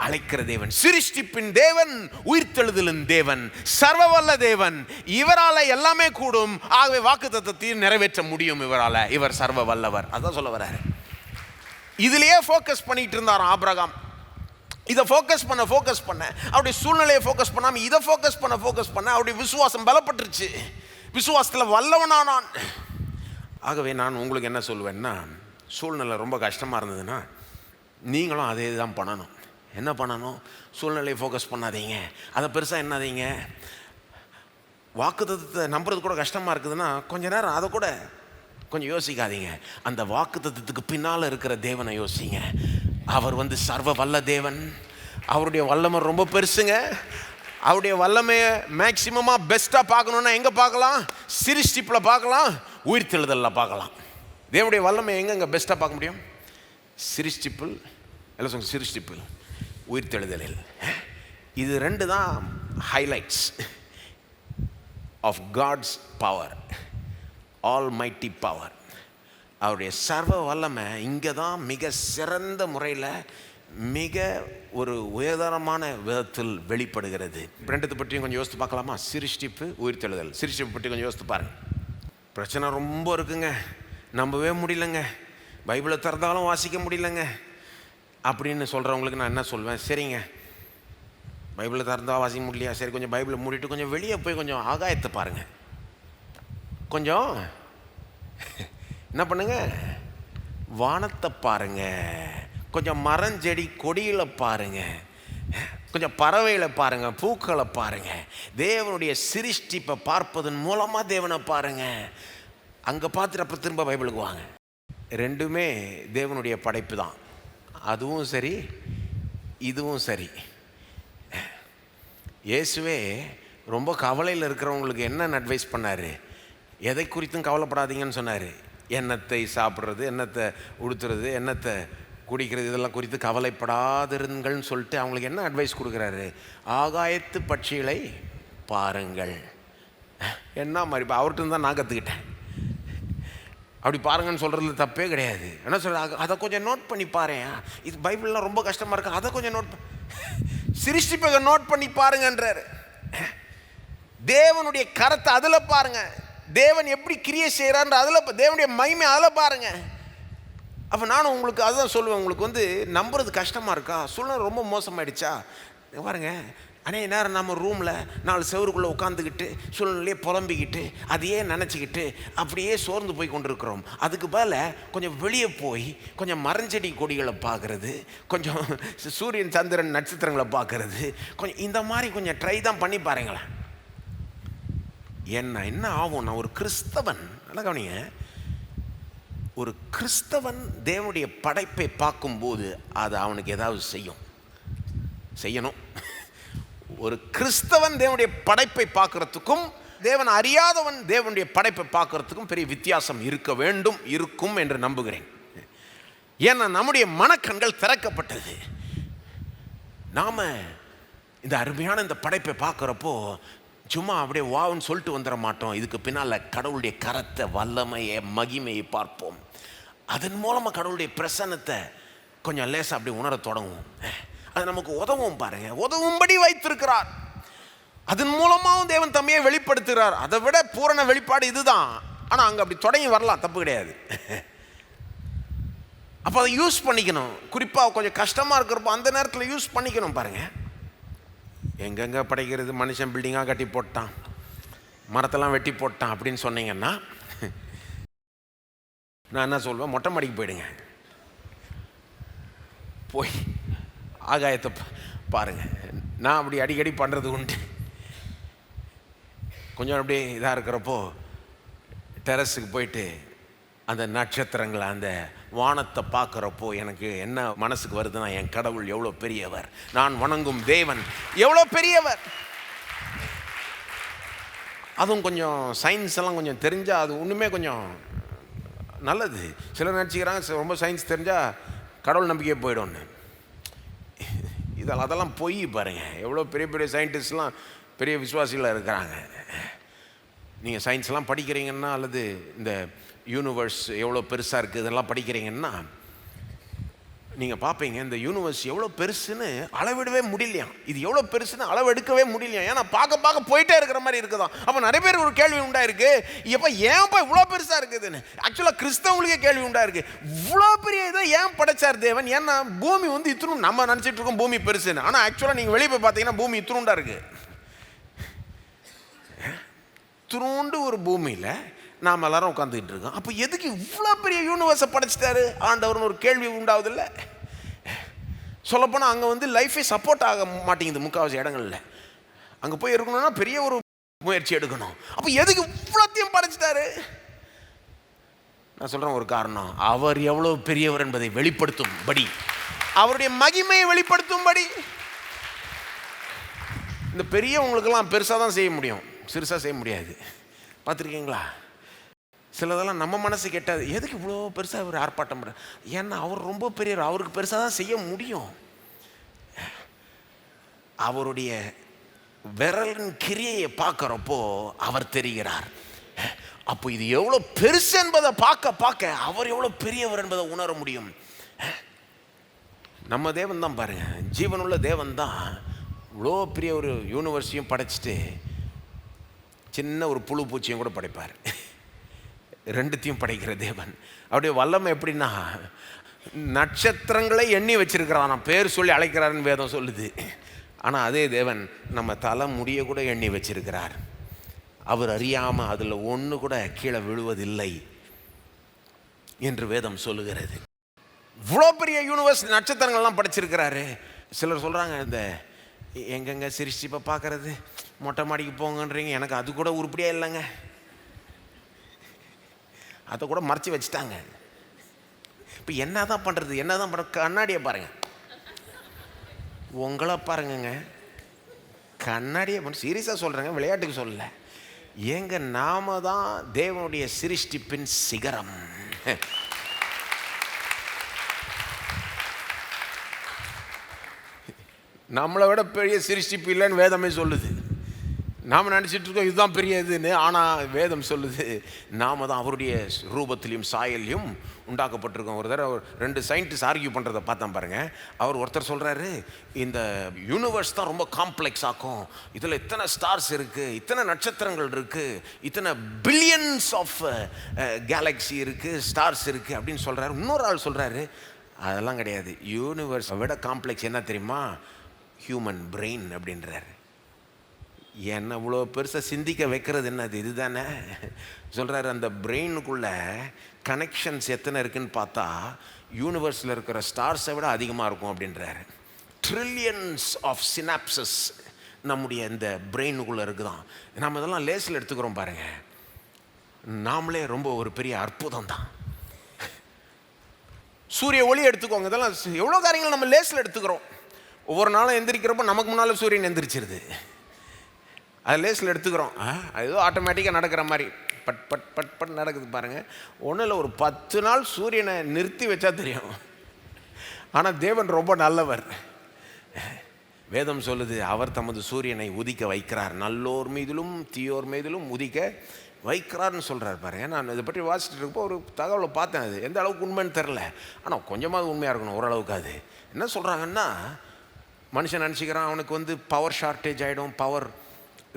அழைக்கிற தேவன், சிருஷ்டிப்பின் தேவன், உயிர்த்தெழுதலின் தேவன், சர்வ வல்ல தேவன். இவரால எல்லாமே கூடும். ஆகவே வாக்குத்தத்தத்தையும் நிறைவேற்ற முடியும் இவரால. இவர் சர்வ வல்லவர். அதான் சொல்ல வர்றாரு. இதுலயே ஃபோக்கஸ் பண்ணிட்டு இருந்தார் ஆபிரகாம். இதை ஃபோக்கஸ் பண்ண அவருடைய சூழ்நிலையை ஃபோக்கஸ் பண்ணாம இதை ஃபோக்கஸ் பண்ண அவருடைய விசுவாசம் பலப்பட்டுருச்சு. விசுவாசத்தில் வல்லவனானான். ஆகவே நான் உங்களுக்கு என்ன சொல்லுவேன்னா, சூழ்நிலை ரொம்ப கஷ்டமாக இருந்ததுன்னா நீங்களும் அதே தான் பண்ணணும். என்ன பண்ணணும்? சூழ்நிலையை ஃபோக்கஸ் பண்ணாதீங்க, அதை பெருசாக என்னாதீங்க. வாக்குத்தத்தத்தை நம்புறது கூட கஷ்டமாக இருக்குதுன்னா கொஞ்ச நேரம் அதை கூட கொஞ்சம் யோசிக்காதீங்க. அந்த வாக்குத்தத்தத்துக்கு பின்னால் இருக்கிற தேவனை யோசிங்க. அவர் சர்வ வல்ல தேவன். அவருடைய வல்லமை ரொம்ப பெருசுங்க. அவருடைய வல்லமையை மேக்சிமமாக பெஸ்ட்டாக பார்க்கணுன்னா எங்கே பார்க்கலாம்? சிருஷ்டிப்பில் பார்க்கலாம், உயிர்த்தெழுதலில் பார்க்கலாம். தேவனுடைய வல்லமையை எங்கே பெஸ்ட்டாக பார்க்க முடியும்? சிருஷ்டிப்பில், எல்லாம் சொல்லுங்க, சிருஷ்டிப்பில், உயிர்த்தெழுதலில். இது ரெண்டு தான் highlights of God's power, almighty power. அவருடைய சர்வ வல்லமை இங்கே தான் மிக சிறந்த முறையில், மிக ஒரு உயர்தரமான விதத்தில் வெளிப்படுகிறது. ரெண்டத்தை பற்றியும் கொஞ்சம் யோசித்து பார்க்கலாமா? சிருஷ்டிப்பு, உயிர்த்தெழுதல். சிருஷ்டிப்பு பற்றி கொஞ்சம் யோசித்து பாருங்க. பிரச்சனை ரொம்ப இருக்குங்க, நம்பவே முடியலங்க, பைபிளை திறந்தாலும் வாசிக்க முடியலங்க அப்படின்னு சொல்கிறவங்களுக்கு நான் என்ன சொல்வேன்? சரிங்க, பைபிளை திறந்தால் வாசிக்க முடியலையா? சரி, கொஞ்சம் பைபிளை மூடிட்டு கொஞ்சம் வெளியே போய் கொஞ்சம் ஆகாயத்தை பாருங்கள். கொஞ்சம் என்ன பண்ணுங்க? வானத்தை பாருங்க, கொஞ்சம் மரஞ்செடி கொடிகளை பாருங்க, கொஞ்சம் பறவைகளை பாருங்க, பூக்களை பாருங்க. தேவனுடைய சிருஷ்டிப்பை பார்ப்பதன் மூலமா தேவனை பாருங்க. அங்கே பார்த்துட்டு அப்புறம் திரும்ப பைபிளுக்கு வாங்க. ரெண்டுமே தேவனுடைய படைப்பு தான். அதுவும் சரி, இதுவும் சரி. இயேசுவே ரொம்ப கவலையில் இருக்கிறவங்களுக்கு என்ன அட்வைஸ் பண்ணார்? எதை குறித்தும் கவலைப்படாதீங்கன்னு சொன்னார். எண்ணத்தை சாப்பிட்றது, எண்ணத்தை உடுத்துறது, எண்ணத்தை குடிக்கிறது, இதெல்லாம் குறித்து கவலைப்படாதிருங்கள்னு சொல்லிட்டு அவங்களுக்கு என்ன அட்வைஸ் கொடுக்குறாரு? ஆகாயத்து பட்சிகளை பாருங்கள். என்ன மாதிரி இப்போ அவர்கிட்ட தான் நான் கற்றுக்கிட்டேன். அப்படி பாருங்கன்னு சொல்கிறதுல தப்பே கிடையாது. என்ன சொல்கிறாங்க? அதை கொஞ்சம் நோட் பண்ணி பாரு. இது பைபிள்லாம் ரொம்ப கஷ்டமாக இருக்கு, அதை கொஞ்சம் நோட் சிருஷ்டிப்பை நோட் பண்ணி பாருங்கன்றாரு. தேவனுடைய கரத்தை அதில் பாருங்க. தேவன் எப்படி கிரியை செய்கிறான்ற அதில், தேவனுடைய மகிமை அதில் பாருங்க. அப்போ நானும் உங்களுக்கு அதுதான் சொல்லுவேன். உங்களுக்கு நம்புறது கஷ்டமாக இருக்கா? சூழ்நிலை ரொம்ப மோசமாயிடுச்சா? பாருங்க, அநேக நேரம் நம்ம ரூமில் 4 செவருக்குள்ளே உட்காந்துக்கிட்டு சூழ்நிலையே புலம்பிக்கிட்டு அதையே நினச்சிக்கிட்டு அப்படியே சோர்ந்து போய் கொண்டிருக்கிறோம். அதுக்கு பதில் கொஞ்சம் வெளியே போய் கொஞ்சம் மரஞ்செடி கொடிகளை பார்க்குறது, கொஞ்சம் சூரியன் சந்திரன் நட்சத்திரங்களை பார்க்குறது, கொஞ்சம் இந்த மாதிரி கொஞ்சம் ட்ரை தான் பண்ணி பாருங்களேன். என்ன ஆகும்? நான் ஒரு கிறிஸ்தவன், நல்லா கவனிங்க, ஒரு கிறிஸ்தவன் தேவனுடைய படைப்பை பார்க்கும்போது அது அவனுக்கு ஏதாவது செய்யணும். ஒரு கிறிஸ்தவன் தேவனுடைய படைப்பை பார்க்கறதுக்கும் தேவன் அறியாதவன் தேவனுடைய படைப்பை பார்க்கறதுக்கும் பெரிய வித்தியாசம் இருக்கும் என்று நம்புகிறேன். ஏன்னா நம்முடைய மனக்கண்கள் திறக்கப்பட்டது. நாம இந்த அருமையான இந்த படைப்பை பார்க்குறப்போ சும்மா அப்படியே வாவுன்னு சொல்லிட்டு வந்துட மாட்டோம். இதுக்கு பின்னால் கடவுளுடைய கரத்தை, வல்லமையை, மகிமையை பார்ப்போம். அதன் மூலமாக கடவுளுடைய பிரசன்னத்தை கொஞ்சம் லேசாக அப்படி உணர தொடங்குவோம். அது நமக்கு உதவும். பாருங்க, உதவும்படி வைத்திருக்கிறார். அதன் மூலமாகவும் தேவன் தம்மையை வெளிப்படுத்துகிறார். அதை விட பூரண வெளிப்பாடு இதுதான். ஆனால் அங்கே அப்படி தொடங்கி வரலாம், தப்பு கிடையாது. அப்போ அதை யூஸ் பண்ணிக்கணும். குறிப்பாக கொஞ்சம் கஷ்டமாக இருக்கிறப்போ அந்த நேரத்தில் யூஸ் பண்ணிக்கணும். பாருங்கள், எங்கெங்கே படைக்கிறது? மனுஷன் பில்டிங்காக கட்டி போட்டான், மரத்தெல்லாம் வெட்டி போட்டான் அப்படின்னு சொன்னீங்கன்னா நான் என்ன சொல்வேன்? மொட்டை மாடிக்கு போயிடுங்க, போய் ஆகாயத்தை பாருங்க. நான் அப்படி அடிக்கடி பண்ணுறது உண்டு. கொஞ்சம் அப்படியே இதாக இருக்கிறப்போ டெரஸுக்கு போயிட்டு அந்த நட்சத்திரங்களை, அந்த வானத்தை பார்க்குறப்போ எனக்கு என்ன மனசுக்கு வருதுன்னா, என் கடவுள் எவ்வளோ பெரியவர், நான் வணங்கும் தேவன் எவ்வளோ பெரியவர். அதுவும் கொஞ்சம் சயின்ஸ் எல்லாம் கொஞ்சம் தெரிஞ்சால் அது ஒன்றுமே கொஞ்சம் நல்லது. சிலர் நினச்சிக்கிறாங்க ரொம்ப சயின்ஸ் தெரிஞ்சால் கடவுள் நம்பிக்கையே போய்டும்னு. அதெல்லாம் பொய் பாருங்க. எவ்வளோ பெரிய பெரிய சயின்டிஸ்ட்லாம் பெரிய விசுவாசிகளாக இருக்கிறாங்க. நீங்கள் சயின்ஸ்லாம் படிக்கிறீங்கன்னா, அல்லது இந்த யூனிவர்ஸ் எவ்வளோ பெருசாக இருக்குது இதெல்லாம் படிக்கிறீங்கன்னா, நீங்கள் பார்ப்பீங்க இந்த யூனிவர்ஸ் எவ்வளோ பெருசுன்னு அளவிடவே முடியலையாம். இது எவ்வளோ பெருசுன்னு அளவெடுக்கவே முடியலையாம். ஏன்னா பார்க்க போயிட்டே இருக்கிற மாதிரி இருக்குதான். அப்போ நிறைய பேருக்கு ஒரு கேள்வி உண்டாயிருக்கு, எப்போ ஏன்ப்பா இவ்வளோ பெருசாக இருக்குதுன்னு. ஆக்சுவலாக கிறிஸ்தவங்களுக்கே கேள்வி உண்டாயிருக்கு, இவ்வளோ பெரிய இதை ஏன் படைச்சார் தேவன்? ஏன்னா பூமி வந்து இத்தினும் நம்ம நினச்சிட்டு இருக்கோம் பூமி பெருசுன்னு. ஆனால் ஆக்சுவலாக நீங்கள் வெளியே போய் பார்த்தீங்கன்னா பூமி இத்தினுண்டா இருக்குது. இத்தினூண்டு ஒரு பூமியில் நாம் எல்லாரும் உட்காந்துக்கிட்டு இருக்கோம். அப்போ எதுக்கு இவ்வளோ பெரிய யூனிவர்ஸை படைச்சிட்டாரு ஆண்டவர்னு ஒரு கேள்வி உண்டாவதில்ல. சொல்லப்போனால் அங்கே வந்து லைஃபே சப்போர்ட் ஆக மாட்டேங்குது முக்கால்வாசி இடங்களில். அங்கே போய் இருக்கணும்னா பெரிய ஒரு முயற்சி எடுக்கணும். அப்போ எதுக்கு இவ்வளோத்தையும் படைச்சிட்டாரு? நான் சொல்கிறேன் ஒரு காரணம், அவர் எவ்வளோ பெரியவர் என்பதை வெளிப்படுத்தும்படி, அவருடைய மகிமையை வெளிப்படுத்தும்படி. இந்த பெரியவங்களுக்கெல்லாம் பெருசாக தான் செய்ய முடியும், சிறுசாக செய்ய முடியாது. பார்த்துருக்கீங்களா? சிலதெல்லாம் நம்ம மனசு கெட்டாது, எதுக்கு இவ்வளோ பெருசாக அவர் ஆர்ப்பாட்டம் பண்ணுறார்? ஏன்னா அவர் ரொம்ப பெரியவர், அவருக்கு பெருசாக தான் செய்ய முடியும். அவருடைய விரலின் கிரியையை பார்க்குறப்போ அவர் தெரிகிறார். அப்போ இது எவ்வளோ பெருசு என்பதை பார்க்க அவர் எவ்வளோ பெரியவர் என்பதை உணர முடியும். நம்ம தேவன் தான் பாருங்க, ஜீவனுள்ள தேவன் தான் இவ்வளோ பெரிய ஒரு யூனிவர்ஸையும் படைச்சிட்டு சின்ன ஒரு புழு பூச்சியும் கூட படைப்பார். ரெண்டுத்தையும் படைக்கிற தேவன். அவருடைய வல்லமை எப்படின்னா, நட்சத்திரங்களை எண்ணி வச்சிருக்கிறான், நான் பேர் சொல்லி அழைக்கிறாருன்னு வேதம் சொல்லுது. ஆனால் அதே தேவன் நம்ம தலை முடிய கூட எண்ணி வச்சிருக்கிறார். அவர் அறியாமல் அதில் ஒன்று கூட கீழே விழுவதில்லை என்று வேதம் சொல்லுகிறது. இவ்வளோ பெரிய யூனிவர்ஸ் நட்சத்திரங்கள்லாம் படைச்சிருக்கிறாரு. சிலர் சொல்கிறாங்க, இந்த எங்கெங்க சிரிச்சிப்பை பார்க்கறது, மொட்டை மாடிக்கு போங்கன்றீங்க, எனக்கு அது கூட உருப்படியாக இல்லைங்க. அதை கூட மறைச்சி வச்சுட்டாங்க. இப்போ என்ன தான் பண்ணுறது? கண்ணாடியை பாருங்க, உங்களை பாருங்கங்க, கண்ணாடியை பண்ண. சீரியஸாக சொல்கிறேங்க, விளையாட்டுக்கு சொல்லலை. ஏங்க நாம தான் தேவனுடைய சிருஷ்டிப்பின் சிகரம். நம்மளை விட பெரிய சிருஷ்டிப்பு இல்லைன்னு வேதமே சொல்லுது. நாம் நினச்சிட்டு இருக்கோம் இதுதான் பெரிய இதுன்னு. ஆனால் வேதம் சொல்லுது நாம் தான் அவருடைய ரூபத்திலையும் சாயலையும் உண்டாக்கப்பட்டிருக்கோம். ஒரு தடவை 2 சயின்டிஸ்ட் ஆர்கியூ பண்ணுறதை பார்த்தேன் பாருங்கள். ஒருத்தர் சொல்கிறாரு, இந்த யூனிவர்ஸ் தான் ரொம்ப காம்ப்ளெக்ஸ் ஆக்கும், இதில் இத்தனை ஸ்டார்ஸ் இருக்குது, இத்தனை நட்சத்திரங்கள் இருக்குது, இத்தனை பில்லியன்ஸ் ஆஃப் கேலக்ஸி இருக்குது, ஸ்டார்ஸ் இருக்குது அப்படின்னு சொல்கிறாரு. இன்னொரு ஆள் சொல்கிறாரு, அதெல்லாம் கிடையாது, யூனிவர்ஸை விட காம்ப்ளெக்ஸ் என்ன தெரியுமா, ஹியூமன் பிரெயின் அப்படின்றாரு. என்ன இவ்வளோ பெருசாக சிந்திக்க வைக்கிறது என்னது, இதுதானே சொல்கிறாரு. அந்த பிரெயினுக்குள்ளே கனெக்ஷன்ஸ் எத்தனை இருக்குன்னு பார்த்தா யூனிவர்ஸில் இருக்கிற ஸ்டார்ஸை விட அதிகமாக இருக்கும் அப்படின்றாரு. ட்ரில்லியன்ஸ் ஆஃப் சினாப்சஸ் நம்முடைய இந்த பிரெயினுக்குள்ளே இருக்குதான். நம்ம இதெல்லாம் லேஸில் எடுத்துக்கிறோம் பாருங்கள். நாமளே ரொம்ப ஒரு பெரிய அற்புதம் தான். சூரிய ஒளி எடுத்துக்கோங்க, இதெல்லாம் எவ்வளோ காரியங்கள் நம்ம லேஸில் எடுத்துக்கிறோம். ஒவ்வொரு நாளும் எந்திரிக்கிறப்போ நமக்கு முன்னால் சூரியன் எந்திரிச்சிருது, அது லேஸில் எடுத்துக்கிறோம். அது ஏதோ ஆட்டோமேட்டிக்காக நடக்கிற மாதிரி பட் பட் பட் பட் நடக்குது பாருங்கள். ஒன்றும் இல்லை, ஒரு 10 நாள் சூரியனை நிறுத்தி வச்சா தெரியும். ஆனால் தேவன் ரொம்ப நல்லவர். வேதம் சொல்லுது, அவர் தமது சூரியனை உதிக்க வைக்கிறார், நல்லோர் மீதிலும் தீயோர் மீதிலும் உதிக்க வைக்கிறார்னு சொல்கிறார் பாருங்க. நான் இதை பற்றி வாசிச்சுட்டு இருக்கப்போ ஒரு தகவலை பார்த்தேன். அது எந்த அளவுக்கு உண்மைன்னு தெரில, ஆனால் கொஞ்சமாவது உண்மையாக இருக்கணும் ஓரளவுக்கு. அது என்ன சொல்கிறாங்கன்னா, மனுஷன் நினச்சிக்கிறான் அவனுக்கு வந்து பவர் ஷார்ட்டேஜ் ஆகிடும், பவர்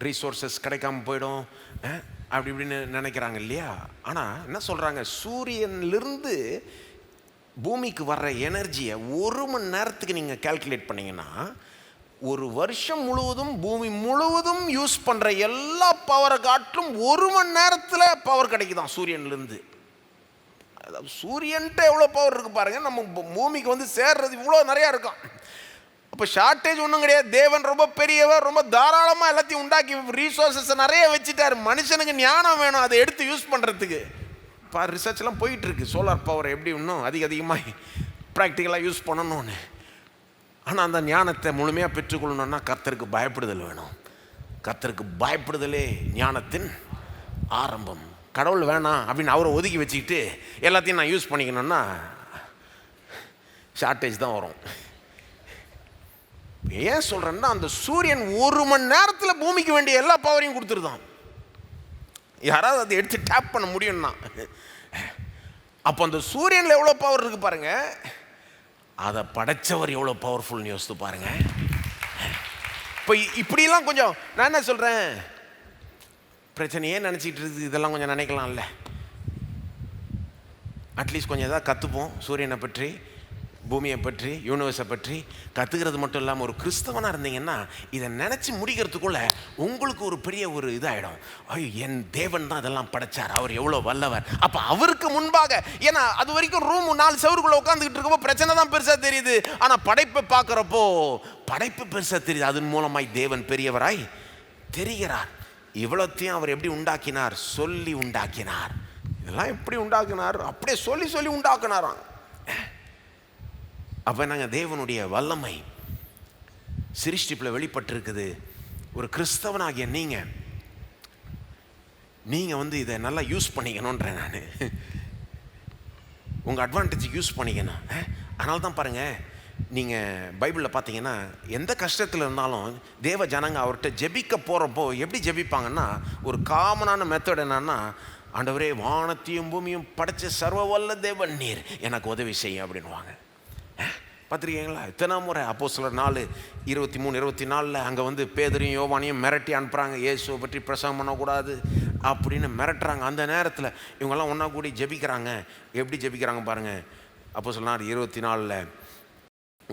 ரிசோர்ஸஸ் கிடைக்காம போயிடும் அப்படி இப்படின்னு நினைக்கிறாங்க இல்லையா. ஆனால் என்ன சொல்கிறாங்க, சூரியன்லேருந்து பூமிக்கு வர்ற எனர்ஜியை 1 மணி நேரத்துக்கு நீங்கள் கால்குலேட் பண்ணிங்கன்னா, ஒரு வருஷம் முழுவதும் பூமி முழுவதும் யூஸ் பண்ணுற எல்லா பவரை காட்டிலும் 1 மணி நேரத்தில் பவர் கிடைக்குதான் சூரியன்லேருந்து. அதாவது சூரியன்ட்டு எவ்வளோ பவர் இருக்குது பாருங்கள். நம்ம பூமிக்கு வந்து சேர்றது இவ்வளோ நிறையா இருக்கும். அப்போ ஷார்ட்டேஜ் ஒன்றும் கிடையாது. தேவன் ரொம்ப பெரியவர், ரொம்ப தாராளமாக எல்லாத்தையும் உண்டாக்கி ரிசோர்ஸஸ் நிறைய வச்சுட்டார். மனுஷனுக்கு ஞானம் வேணும் அதை எடுத்து யூஸ் பண்ணுறதுக்கு. ரிசர்ச்லாம் போயிட்டுருக்கு, சோலார் பவரை எப்படி இன்னும் அதிகமாக ப்ராக்டிக்கலாக யூஸ் பண்ணணும்னு. ஆனால் அந்த ஞானத்தை முழுமையாக பெற்றுக்கொள்ளணுன்னா கர்த்தருக்கு பயப்படுதல் வேணும். கர்த்தருக்கு பயப்படுதலே ஞானத்தின் ஆரம்பம். கடவுள் வேணாம் அப்படின்னு அவரை ஒதுக்கி வச்சுக்கிட்டு எல்லாத்தையும் நான் யூஸ் பண்ணிக்கணும்னா ஷார்ட்டேஜ் தான் வரும். ஏன் சொல்கிறேன்னா, அந்த சூரியன் 1 மணி நேரத்தில் பூமிக்கு வேண்டிய எல்லா பவரையும் கொடுத்துருதான். யாராவது அதை எடுத்து டேப் பண்ண முடியும்னா, அப்போ அந்த சூரியனில் எவ்வளோ பவர் இருக்குது பாருங்க. அதை படைச்சவர் எவ்வளோ பவர்ஃபுல்னு யோசித்து பாருங்க. இப்போ இப்படிலாம் கொஞ்சம் நான் என்ன சொல்கிறேன், பிரச்சனையே நினச்சிக்கிட்டு இருக்குது, இதெல்லாம் கொஞ்சம் நினைக்கலாம்ல. அட்லீஸ்ட் கொஞ்சம் எதாவது கற்றுப்போம், சூரியனை பற்றி, பூமியை பற்றி, யூனிவர்ஸை பற்றி கற்றுக்கிறது மட்டும் இல்லாமல் ஒரு கிறிஸ்தவனாக இருந்தீங்கன்னா இதை நினச்சி முடிக்கிறதுக்குள்ள உங்களுக்கு ஒரு பெரிய ஒரு இதாகிடும். ஐயோ, என் தேவன் தான் இதெல்லாம் படைச்சார், அவர் எவ்வளோ வல்லவர். அப்போ அவருக்கு முன்பாக, ஏன்னா அது வரைக்கும் ரூம் 4 செவருக்குள்ளே உட்காந்துக்கிட்டு இருக்கப்போ பிரச்சனை தான் பெருசாக தெரியுது. ஆனால் படைப்பை பார்க்குறப்போ படைப்பு பெருசாக தெரியுது. அதன் மூலமாய் தேவன் பெரியவராய் தெரிகிறார். இவ்வளோத்தையும் அவர் எப்படி உண்டாக்கினார்? சொல்லி உண்டாக்கினார். இதெல்லாம் எப்படி உண்டாக்கினார்? அப்படியே சொல்லி சொல்லி உண்டாக்கினாராம். அப்போ நாங்கள் தேவனுடைய வல்லமை சிருஷ்டிப்பில் வெளிப்பட்டிருக்குது. ஒரு கிறிஸ்தவனாகிய நீங்கள் வந்து இதை நல்லா யூஸ் பண்ணிக்கணுன்றேன். நான் உங்கள் அட்வான்டேஜுக்கு யூஸ் பண்ணிக்கணும். அதனால தான் பாருங்கள், நீங்கள் பைபிளில் பார்த்தீங்கன்னா எந்த கஷ்டத்தில் இருந்தாலும் தேவ ஜனங்க அவர்கிட்ட ஜெபிக்க போகிறப்போ எப்படி ஜெபிப்பாங்கன்னா, ஒரு காமனான மெத்தட் என்னன்னா, ஆண்டவரே, வானத்தையும் பூமியும் படைச்ச சர்வ வல்ல தேவன் நீர், எனக்கு உதவி செய்ய அப்படின்வாங்க. பார்த்துருக்கீங்களா? இத்தனை முறை அப்போஸ்தலர் 4:23-24 அங்கே வந்து பேதுரையும் யோவானையும் மிரட்டி அனுப்புகிறாங்க. இயேசுவை பற்றி பிரசங்கம் பண்ணக்கூடாது அப்படின்னு மிரட்டுறாங்க. அந்த நேரத்தில் இவங்கெல்லாம் ஒன்றா கூடி ஜெபிக்கிறாங்க. எப்படி ஜெபிக்கிறாங்க பாருங்கள். அப்போஸ்தலர் 4:24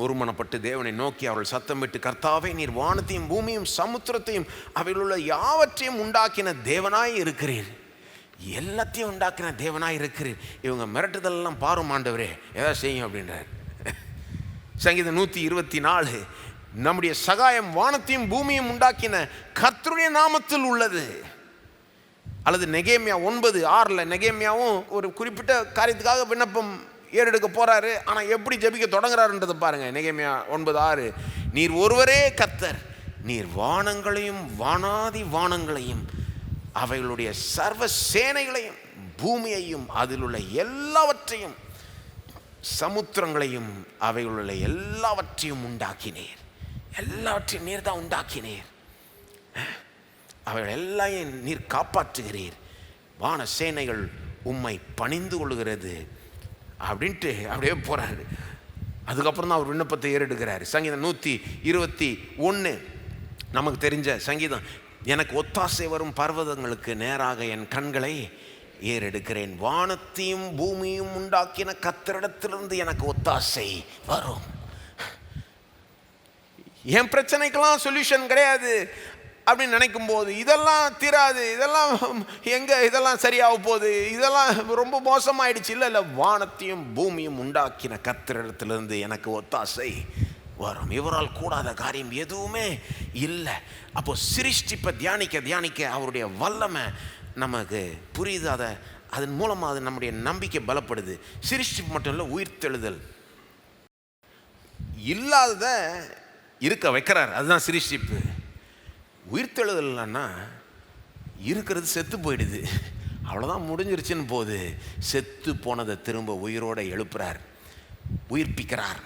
ஒருமனப்பட்டு தேவனை நோக்கி அவர்கள் சத்தம் விட்டு, கர்த்தாவே, நீர் வானத்தையும் பூமியும் சமுத்திரத்தையும் அவையிலுள்ள யாவற்றையும் உண்டாக்கின தேவனாய் இருக்கிறீர். எல்லாத்தையும் உண்டாக்கின தேவனாய் இருக்கிறீர். இவங்க மிரட்டுதெல்லாம் பாரும் ஆண்டவரே, ஏதாவது செய்யும் அப்படின்றார். சங்கீதம் 124 நம்முடைய சகாயம் வானத்தையும் பூமியும் உண்டாக்கின கர்த்தருடைய நாமத்தில் உள்ளது. அல்லது நெகேமியா 9:6 நெகேமியாவும் ஒரு குறிப்பிட்ட காரியத்துக்காக விண்ணப்பம் ஏறெடுக்க போறாரு. ஆனால் எப்படி ஜெபிக்க தொடங்குறாருன்றதை பாருங்க. நெகேமியா 9:6 நீர் ஒருவரே கர்த்தர், நீர் வானங்களையும் வானாதி வானங்களையும் அவைகளுடைய சர்வ சேனைகளையும் பூமியையும் அதில் உள்ள எல்லாவற்றையும் சமுத்திரங்களையும் அவைகளுள்ள எல்லாவற்றையும் உண்டாக்கினீர். எல்லாவற்றையும் நீர் தான் உண்டாக்கினீர். அவைகள் எல்லாம் நீர் காப்பாற்றுகிறீர். வான சேனைகள் உம்மை பணிந்து கொள்கிறது அப்படின்ட்டு அப்படியே போறாரு. அதுக்கப்புறம் தான் அவர் விண்ணப்பத்தை ஏறெடுக்கிறார். சங்கீதம் 121 நமக்கு தெரிஞ்ச சங்கீதம். எனக்கு ஒத்தாசை வரும் பர்வதங்களுக்கு நேராக என் கண்களை ஏறெடுக்கிறேன். வானத்தையும் பூமியும் உண்டாக்கின கர்த்தரிடத்திலிருந்து எனக்கு ஒத்தாசை வரும். என் பிரச்சனைக்கெல்லாம் சொல்யூஷன் கிடையாது அப்படின்னு நினைக்கும் போது, இதெல்லாம் தீராது, இதெல்லாம் இதெல்லாம் சரியாக போகுது, இதெல்லாம் ரொம்ப மோசமாயிடுச்சு. இல்லை, வானத்தையும் பூமியும் உண்டாக்கின கர்த்தரிடத்திலிருந்து எனக்கு ஒத்தாசை வரும். இவரால் கூடாத காரியம் எதுவுமே இல்லை. அப்போ சிருஷ்டிப்பை தியானிக்க அவருடைய வல்லமை நமக்கு புரியுது. அதன் மூலமாக அது நம்முடைய நம்பிக்கை பலப்படுது. சிருஷ்டிப்பு மட்டும் இல்லை, உயிர்த்தெழுதல். இல்லாததை இருக்க வைக்கிறார், அதுதான் சிருஷ்டிப்பு. உயிர்த்தெழுதல்னா இருக்கிறது செத்து போயிடுது, அவ்வளோதான், முடிஞ்சிருச்சுன்னு போது செத்து போனதை திரும்ப உயிரோடு எழுப்புறார், உயிர்ப்பிக்கிறார்.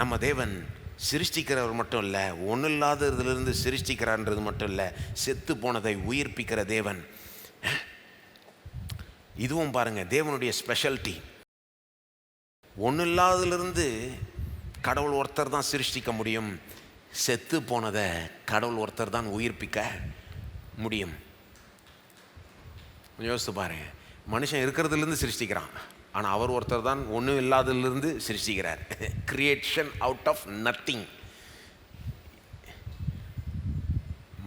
நம்ம தேவன் சிருஷ்டிக்கிறவர் மட்டும் இல்லை, ஒன்றும் இல்லாததுலேருந்து சிருஷ்டிக்கிறான்றது மட்டும் இல்லை, செத்து போனதை உயிர்ப்பிக்கிற தேவன். இதுவும் பாருங்கள் தேவனுடைய ஸ்பெஷாலிட்டி. ஒன்றும் இல்லாததுலேருந்து கடவுள் ஒருத்தர் தான் சிருஷ்டிக்க முடியும். செத்து போனதை கடவுள் ஒருத்தர் தான் உயிர்ப்பிக்க முடியும். யோசித்து பாருங்க, மனுஷன் இருக்கிறதுலேருந்து சிருஷ்டிக்கிறான், ஆனால் அவர் ஒருத்தர் தான் ஒன்றும் இல்லாததுலேருந்து சிருஷ்டிக்கிறார். Creation out of nothing.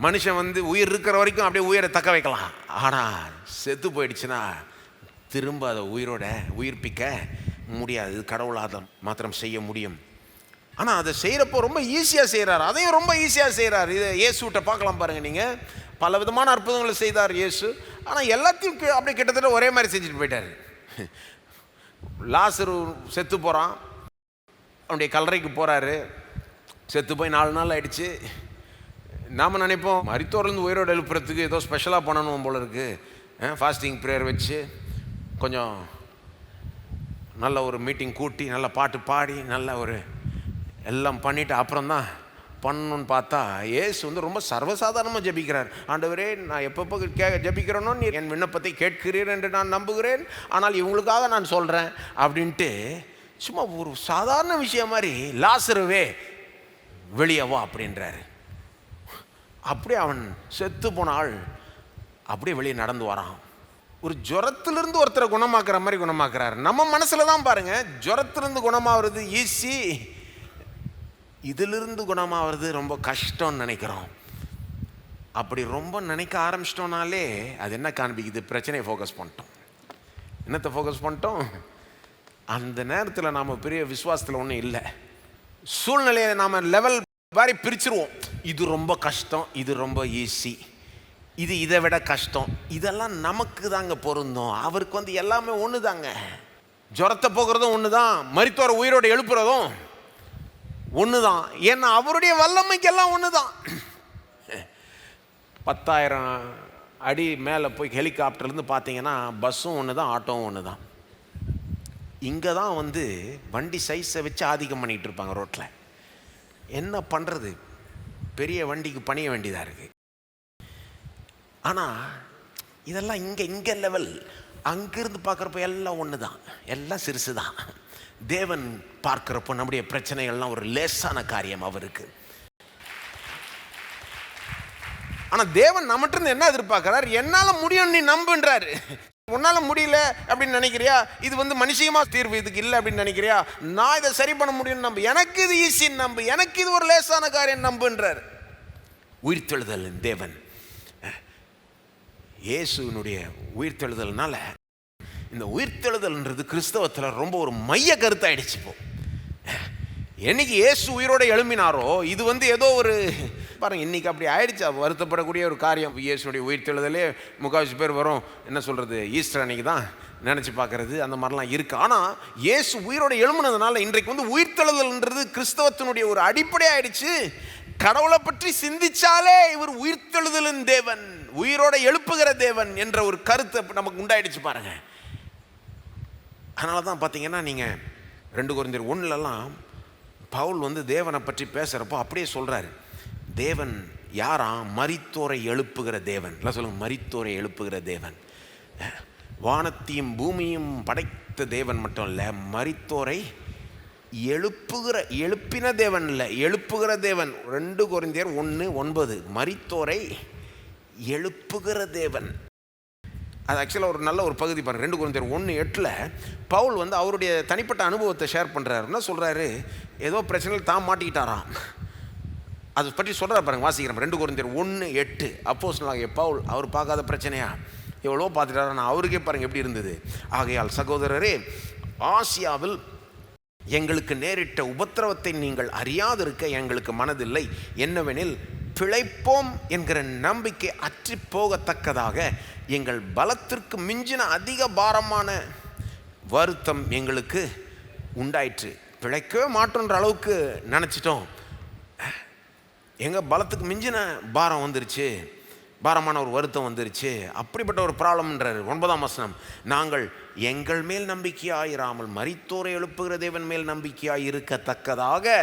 மனுஷன் வந்து உயிர் இருக்கிற வரைக்கும் அப்படியே உயிரை தக்க வைக்கலாம், ஆனால் செத்து போயிடுச்சுன்னா திரும்ப அதை உயிர்ப்பிக்க முடியாது. இது கடவுளாக மாத்திரம் செய்ய முடியும். ஆனால் அதை செய்கிறப்போ ரொம்ப ஈஸியாக செய்கிறார், அதையும் ரொம்ப ஈஸியாக செய்கிறார். இதை இயேசுகிட்ட பார்க்கலாம் பாருங்கள். நீங்கள் பல விதமான அற்புதங்களை செய்தார் இயேசு. ஆனால் எல்லாத்தையும் அப்படியே கிட்டத்தட்ட ஒரே மாதிரி செஞ்சுட்டு போயிட்டார். லாசரு செத்து போகிறான், அவனுடைய கல்லறைக்கு போகிறாரு, செத்து போய் 4 நாள் ஆயிடுச்சு. நாம் நினைப்போம் மரித்தோர்லேருந்து உயிரோடு எழுப்புறதுக்கு ஏதோ ஸ்பெஷலாக பண்ணணும் போல இருக்குது. ஃபாஸ்டிங் ப்ரேயர் வச்சு கொஞ்சம் நல்ல ஒரு மீட்டிங் கூட்டி நல்ல பாட்டு பாடி நல்ல ஒரு எல்லாம் பண்ணிவிட்டு அப்புறம் தான் பண்ணணுன்னு பார்த்தா ஏசு வந்து ரொம்ப சர்வசாதாரணமாக ஜெபிக்கிறார். ஆண்டவரே, நான் எப்பப்போ ஜெபிக்கிறேனோ நீர் என் விண்ணப்பத்தை கேட்கிறீர் என்று நான் நம்புகிறேன், ஆனால் இவங்களுக்காக நான் சொல்கிறேன் அப்படின்ட்டு சும்மா ஒரு சாதாரண விஷயம் மாதிரி லாசருவே வெளியே வா அப்படின்றாரு. அப்படியே அவன் செத்து போன ஆள் அப்படியே வெளியே நடந்து வரான். ஒரு ஜுரத்திலிருந்து ஒருத்தரை குணமாக்குற மாதிரி குணமாக்குறாரு. நம்ம மனசில் தான் பாருங்கள், ஜுரத்திலிருந்து குணமாகிறது ஈஸி, இதிலிருந்து குணமாகிறது ரொம்ப கஷ்டம்னு நினைக்கிறோம். அப்படி ரொம்ப நினைக்க ஆரம்பிச்சிட்டோம்னாலே அது என்ன காண்பிக்குது? பிரச்சனையை ஃபோக்கஸ் பண்ணிட்டோம். என்னத்தை ஃபோக்கஸ் பண்ணிட்டோம்? அந்த நேரத்தில் நாம் பெரிய விசுவாசத்தில் ஒன்றும் இல்லை, சூழ்நிலையை நாம் லெவல் மாதிரி பிரிச்சுருவோம். இது ரொம்ப கஷ்டம், இது ரொம்ப ஈஸி, இது இதை விட கஷ்டம், இதெல்லாம் நமக்கு தாங்க பொருந்தும். அவருக்கு வந்து எல்லாமே ஒன்று தாங்க. ஜுரத்தை போக்குறதும் ஒன்று தான், மரித்தோரை உயிரோடு எழுப்புறதும் ஒன்று தான். ஏன்னா அவருடைய வல்லமைக்கெல்லாம் ஒன்று தான். 10,000 அடி மேலே போய் ஹெலிகாப்டர்லேருந்து பார்த்தீங்கன்னா பஸ்ஸும் ஒன்று தான், ஆட்டோவும் ஒன்று தான். இங்கே தான் வந்து வண்டி சைஸை வச்சு ஆதிக்கம் பண்ணிகிட்டு இருப்பாங்க ரோட்டில். என்ன பண்ணுறது, பெரிய வண்டிக்கு பணிய வேண்டியதாக இருக்குது. ஆனால் இதெல்லாம் இங்கே லெவல், அங்கிருந்து பார்க்குறப்ப எல்லாம் ஒன்று தான், எல்லாம் சிறுசு தான். தேவன் பார்க்குறப்போ நம்முடைய பிரச்சனைகள்லாம் ஒரு லேசான காரியம் அவருக்கு. ஆனால் தேவன் நம்மகிட்ட என்ன எதிர்பார்க்கிறார்? என்னால் முடியும் நீ நம்புன்றாரு. உன்னால் முடியல அப்படின்னு நினைக்கிறியா? இது வந்து மனுஷியமாக தீர்வு இதுக்கு இல்லை அப்படின்னு நினைக்கிறியா? நான் இதை சரி பண்ண முடியும்னு நம்பு, எனக்கு இது ஈஸின்னு நம்பு, எனக்கு இது ஒரு லேசான காரியம் நம்புன்றார். உயிர்த்தெழுதல் தேவன், இயேசுனுடைய உயிர்த்தெழுதல்னால இந்த உயிர்த்தெழுதல்ன்றது கிறிஸ்தவத்தில் ரொம்ப ஒரு மைய கருத்தாயிடுச்சு. இப்போ என்னைக்கு இயேசு உயிரோடு எழும்பினாரோ இது வந்து ஏதோ ஒரு பாருங்கள், இன்றைக்கி அப்படி ஆயிடுச்சு. வருத்தப்படக்கூடிய ஒரு காரியம். இயேசுடைய உயிர்த்தெழுதலே முக்கால்வாசி பேர் வரும், என்ன சொல்கிறது, ஈஸ்டர் அன்னைக்கு தான் நினச்சி பார்க்குறது, அந்த மாதிரிலாம் இருக்குது. ஆனால் இயேசு உயிரோடு எழும்புனதுனால இன்றைக்கு வந்து உயிர்த்தெழுதல்ன்றது கிறிஸ்தவத்தினுடைய ஒரு அடிப்படை ஆயிடுச்சு. கடவுளை பற்றி சிந்திச்சாலே இவர் உயிர்த்தெழுதலின் தேவன், உயிரோட எழுப்புகிற தேவன் என்ற ஒரு கருத்தை நமக்கு உண்டாயிடுச்சு பாருங்கள். அதனால தான் பார்த்தீங்கன்னா நீங்கள் 2 கொரிந்தியர் 1 பவுல் வந்து தேவனை பற்றி பேசுகிறப்போ அப்படியே சொல்கிறாரு, தேவன் யாராம்? மரித்தோரை எழுப்புகிற தேவன். எல்லாம் சொல்லுங்க, மரித்தோரை எழுப்புகிற தேவன். வானத்தையும் பூமியும் படைத்த தேவன் மட்டும் இல்லை, மரித்தோரை எழுப்பின தேவன் இல்லை, எழுப்புகிற தேவன். 2 கொரிந்தியர் 1:9 மரித்தோரை எழுப்புகிற தேவன். அது ஆக்சுவலாக ஒரு நல்ல ஒரு பகுதி பாருங்கள். 2 கொரிந்தியர் 1:8 பவுல் வந்து அவருடைய தனிப்பட்ட அனுபவத்தை ஷேர் பண்ணுறாருன்னா சொல்கிறாரு, ஏதோ பிரச்சனைகள் தான் மாட்டிக்கிட்டாராம், அதை பற்றி சொல்கிறார் பாருங்கள். வாசிக்கிறேன் 2 கொரிந்தியர் 1:8. அப்போஸ்தலனாகிய பவுல் அவர் பார்க்காத பிரச்சனையா எவ்வளோ பார்த்துட்டாரா, நான் அவருக்கே பாருங்கள் எப்படி இருந்தது. ஆகையால் சகோதரரே, ஆசியாவில் எங்களுக்கு நேரிட்ட உபத்திரவத்தை நீங்கள் அறியாதிருக்க எங்களுக்கு மனதில்லை. என்னவெனில், பிழைப்போம் என்கிற நம்பிக்கை அற்றி போகத்தக்கதாக எங்கள் பலத்திற்கு மிஞ்சின அதிக பாரமான வருத்தம் எங்களுக்கு உண்டாயிற்று. பிழைக்கவே மாட்டோன்ற அளவுக்கு நினச்சிட்டோம், எங்கள் பலத்துக்கு மிஞ்சின பாரம் வந்துருச்சு, பாரமான ஒரு வருத்தம் வந்துருச்சு. அப்படிப்பட்ட ஒரு ப்ராப்ளம்ன்றார். 9ஆம் வசனம், நாங்கள் எங்கள் மேல் நம்பிக்கையாயிராமல் மரித்தோரை எழுப்புகிற தேவன் மேல் நம்பிக்கையாய் இருக்கத்தக்கதாக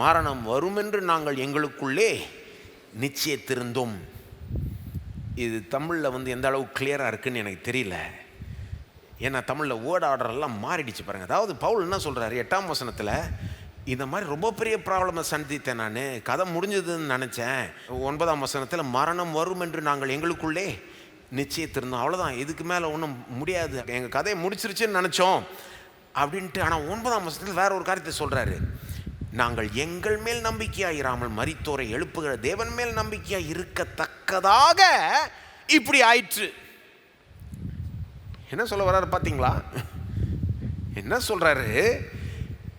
மரணம் வரும் என்று நாங்கள் எங்களுக்குள்ளே நிச்சயத்திருந்தோம். இது தமிழில் வந்து எந்த அளவுக்கு கிளியராக இருக்குன்னு எனக்கு தெரியல, ஏன்னா தமிழில் வேர்ட் ஆர்டரெல்லாம் மாறிடுச்சு பாருங்கள். அதாவது பவுல் என்ன சொல்கிறாரு 8ஆம் வசனத்தில், இந்த மாதிரி ரொம்ப பெரிய ப்ராப்ளமை சந்தித்தேன், நான் கதை முடிஞ்சதுன்னு நினச்சேன். 9ஆம் வசனத்தில் மரணம் வரும் என்று நாங்கள் எங்களுக்குள்ளே நிச்சயத்திருந்தோம். அவ்வளோதான், இதுக்கு மேலே ஒன்றும் முடியாது, எங்கள் கதையை முடிச்சிருச்சுன்னு நினச்சோம் அப்படின்ட்டு. ஆனால் 9ஆம் வசனத்தில் வேற ஒரு காரியத்தை சொல்கிறாரு, நாங்கள் எங்கள் மேல் நம்பிக்கையாயிராமல் மரித்தோரை எழுப்புகிற தேவன் மேல் நம்பிக்கையாக இருக்கத்தக்கதாக இப்படி ஆயிற்று. என்ன சொல்ல வர்றாரு பார்த்தீங்களா? என்ன சொல்கிறாரு,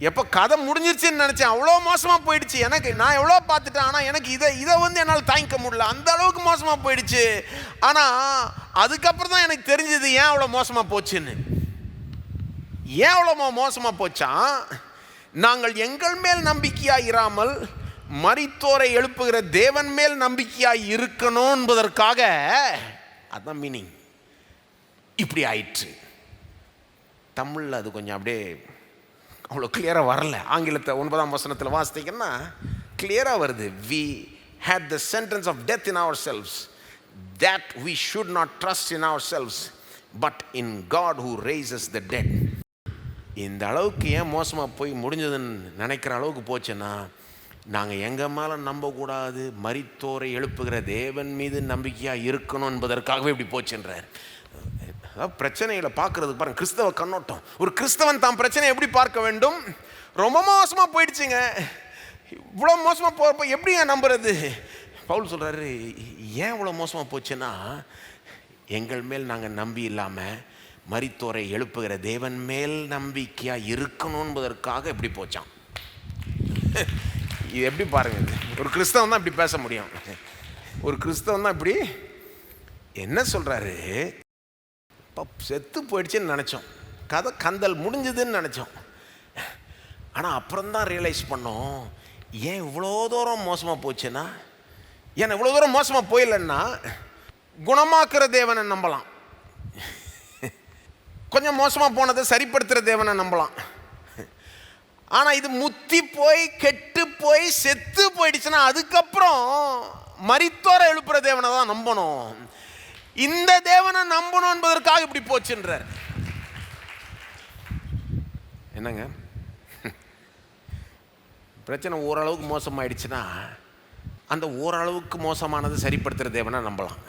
எப்போ கதை முடிஞ்சிருச்சுன்னு நினச்சேன், அவ்வளோ மோசமாக போயிடுச்சு, எனக்கு நான் எவ்வளோ பார்த்துட்டேன், ஆனால் எனக்கு இதை வந்து என்னால் தாங்கிக்க முடியல, அந்த அளவுக்கு மோசமாக போயிடுச்சு. ஆனால் அதுக்கப்புறம் தான் எனக்கு தெரிஞ்சது ஏன் அவ்வளோ மோசமாக போச்சுன்னு. ஏன் அவ்வளோ மோசமாக போச்சான்? நாங்கள் எங்கள் மேல் நம்பிக்கையாக இராமல் மரித்தோரை எழுப்புகிற தேவன் மேல் நம்பிக்கையாக இருக்கணும் என்பதற்காக. அதுதான் மீனிங். இப்படி ஆயிற்று. தமிழில் அது கொஞ்சம் அப்படியே அவ்வளோ கிளியராக வரல. ஆங்கிலத்தை 9ஆம் வசனத்தில் வாசித்தீங்கன்னா கிளியராக வருது. We had the sentence of death in ourselves, that we should not trust in ourselves, but in God who raises the dead. இந்த அளவுக்கு ஏன் மோசமாக போய் முடிஞ்சதுன்னு நினைக்கிற அளவுக்கு போச்சுன்னா, நாங்கள் எங்கள் மேலே நம்பக்கூடாது, மரித்தோரை எழுப்புகிற தேவன் மீது நம்பிக்கையாக இருக்கணும் என்பதற்காகவே இப்படி போச்சுன்றார். அதாவது பிரச்சனைகளை பார்க்கறதுக்கு பாருங்க, கிறிஸ்தவ கண்ணோட்டம். ஒரு கிறிஸ்தவன் தான் பிரச்சனையை எப்படி பார்க்க வேண்டும்? ரொம்ப மோசமாக போயிடுச்சுங்க, இவ்வளோ மோசமாக போகிறப்ப எப்படி ஏன் நம்புறது? பவுல் சொல்கிறாரு, ஏன் இவ்வளோ மோசமாக போச்சுன்னா, எங்கள் மேல் நாங்கள் நம்பி இல்லாமல் மரித்தோரை எழுப்புகிற தேவன் மேல் நம்பிக்கையாக இருக்கணும் என்பதற்காக எப்படி போச்சான். இது எப்படி பாருங்க, ஒரு கிறிஸ்தவன் தான் இப்படி பேச முடியும். ஒரு கிறிஸ்தவன் தான் இப்படி என்ன சொல்கிறாரு? இப்போ செத்து போயிடுச்சுன்னு நினச்சோம், கதை கந்தல் முடிஞ்சதுன்னு நினச்சோம். ஆனால் அப்புறம்தான் ரியலைஸ் பண்ணோம், ஏன் இவ்வளோ தூரம் மோசமாக போச்சுன்னா, ஏன்னா இவ்வளோ தூரம் மோசமாக போயிடலன்னா குணமாக்குற தேவனை நம்பலாம், கொஞ்சம் மோசமாக போனதை சரிப்படுத்துகிற தேவனை நம்பலாம். ஆனால் இது முத்தி போய் கெட்டு போய் செத்து போயிடுச்சுன்னா அதுக்கப்புறம் மரித்தோரை எழுப்புற தேவனை தான் நம்பணும். இந்த தேவனை நம்பணும் என்பதற்காக இப்படி போச்சுன்றார். என்னங்க பிரச்சனை? ஓரளவுக்கு மோசமாயிடுச்சுன்னா அந்த ஓரளவுக்கு மோசமானது சரிப்படுத்துகிற தேவனை நம்பலாம்.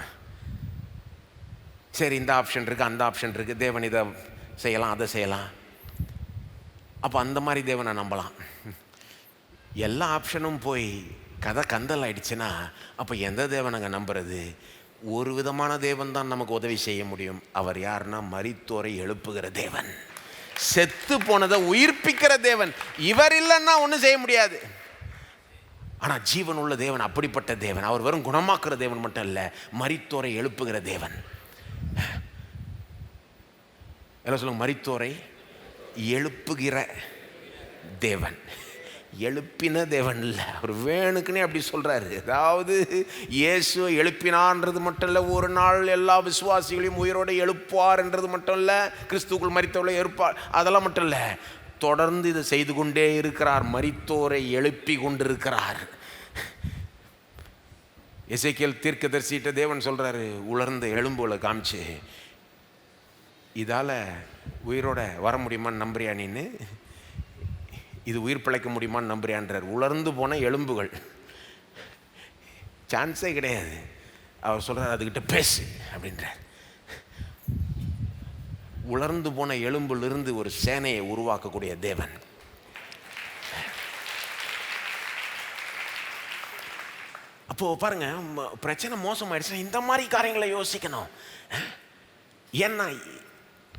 சரி, இந்த ஆப்ஷன் இருக்குது, அந்த ஆப்ஷன் இருக்குது, தேவன் இதை செய்யலாம், அதை செய்யலாம், அப்போ அந்த மாதிரி தேவனை நம்பலாம். எல்லா ஆப்ஷனும் போய் கதை கந்தல் ஆயிடுச்சுன்னா அப்போ எந்த தேவனை நம்புறது? ஒரு விதமான தேவன் தான் நமக்கு உதவி செய்ய முடியும். அவர் யாருன்னா மரித்தோரை எழுப்புகிற தேவன், செத்து போனதை உயிர்ப்பிக்கிற தேவன். இவர் இல்லைன்னா ஒன்றும் செய்ய முடியாது. ஆனால் ஜீவன் உள்ள தேவன் அப்படிப்பட்ட தேவன். அவர் வெறும் குணமாக்குற தேவன் மட்டும் இல்லை, மரித்தோரை எழுப்புகிற தேவன். என்ன சொல்லுங்க? மரித்தோரை எழுப்புகிற தேவன். எழுப்பின தேவன் இல்லை, அவர் வேணுக்குன்னே அப்படி சொல்கிறாரு. அதாவது இயேசு எழுப்பினான்றது மட்டும் இல்லை, ஒரு நாள் எல்லா விசுவாசிகளையும் உயிரோடு எழுப்புவார்ன்றது மட்டும் இல்லை, கிறிஸ்துக்குள் மரித்தோரை எழுப்பார் அதெல்லாம் மட்டும் இல்லை, தொடர்ந்து இதை செய்து கொண்டே இருக்கிறார், மரித்தோரை எழுப்பி கொண்டிருக்கிறார். எசேக்கியேல் தீர்க்கதரிசிட்ட தேவன் சொல்கிறாரு, உலர்ந்த எலும்புகளை காமிச்சு, இதால் உயிரோட வர முடியுமான்னு நம்புறியா நீன்னு, இது உயிர் பிழைக்க முடியுமான்னு நம்புறியான்றார். உலர்ந்து போன எலும்புகள், சான்ஸே கிடையாது. அவர் சொல்கிறார், அதுக்கிட்ட பேசு அப்படின்றார். உலர்ந்து போன எலும்பிலிருந்து ஒரு சேனையை உருவாக்கக்கூடிய தேவன். அப்போது பாருங்க, பிரச்சனை மோசமாயிடுச்சுன்னா இந்த மாதிரி காரியங்களை யோசிக்கணும். ஏன்னா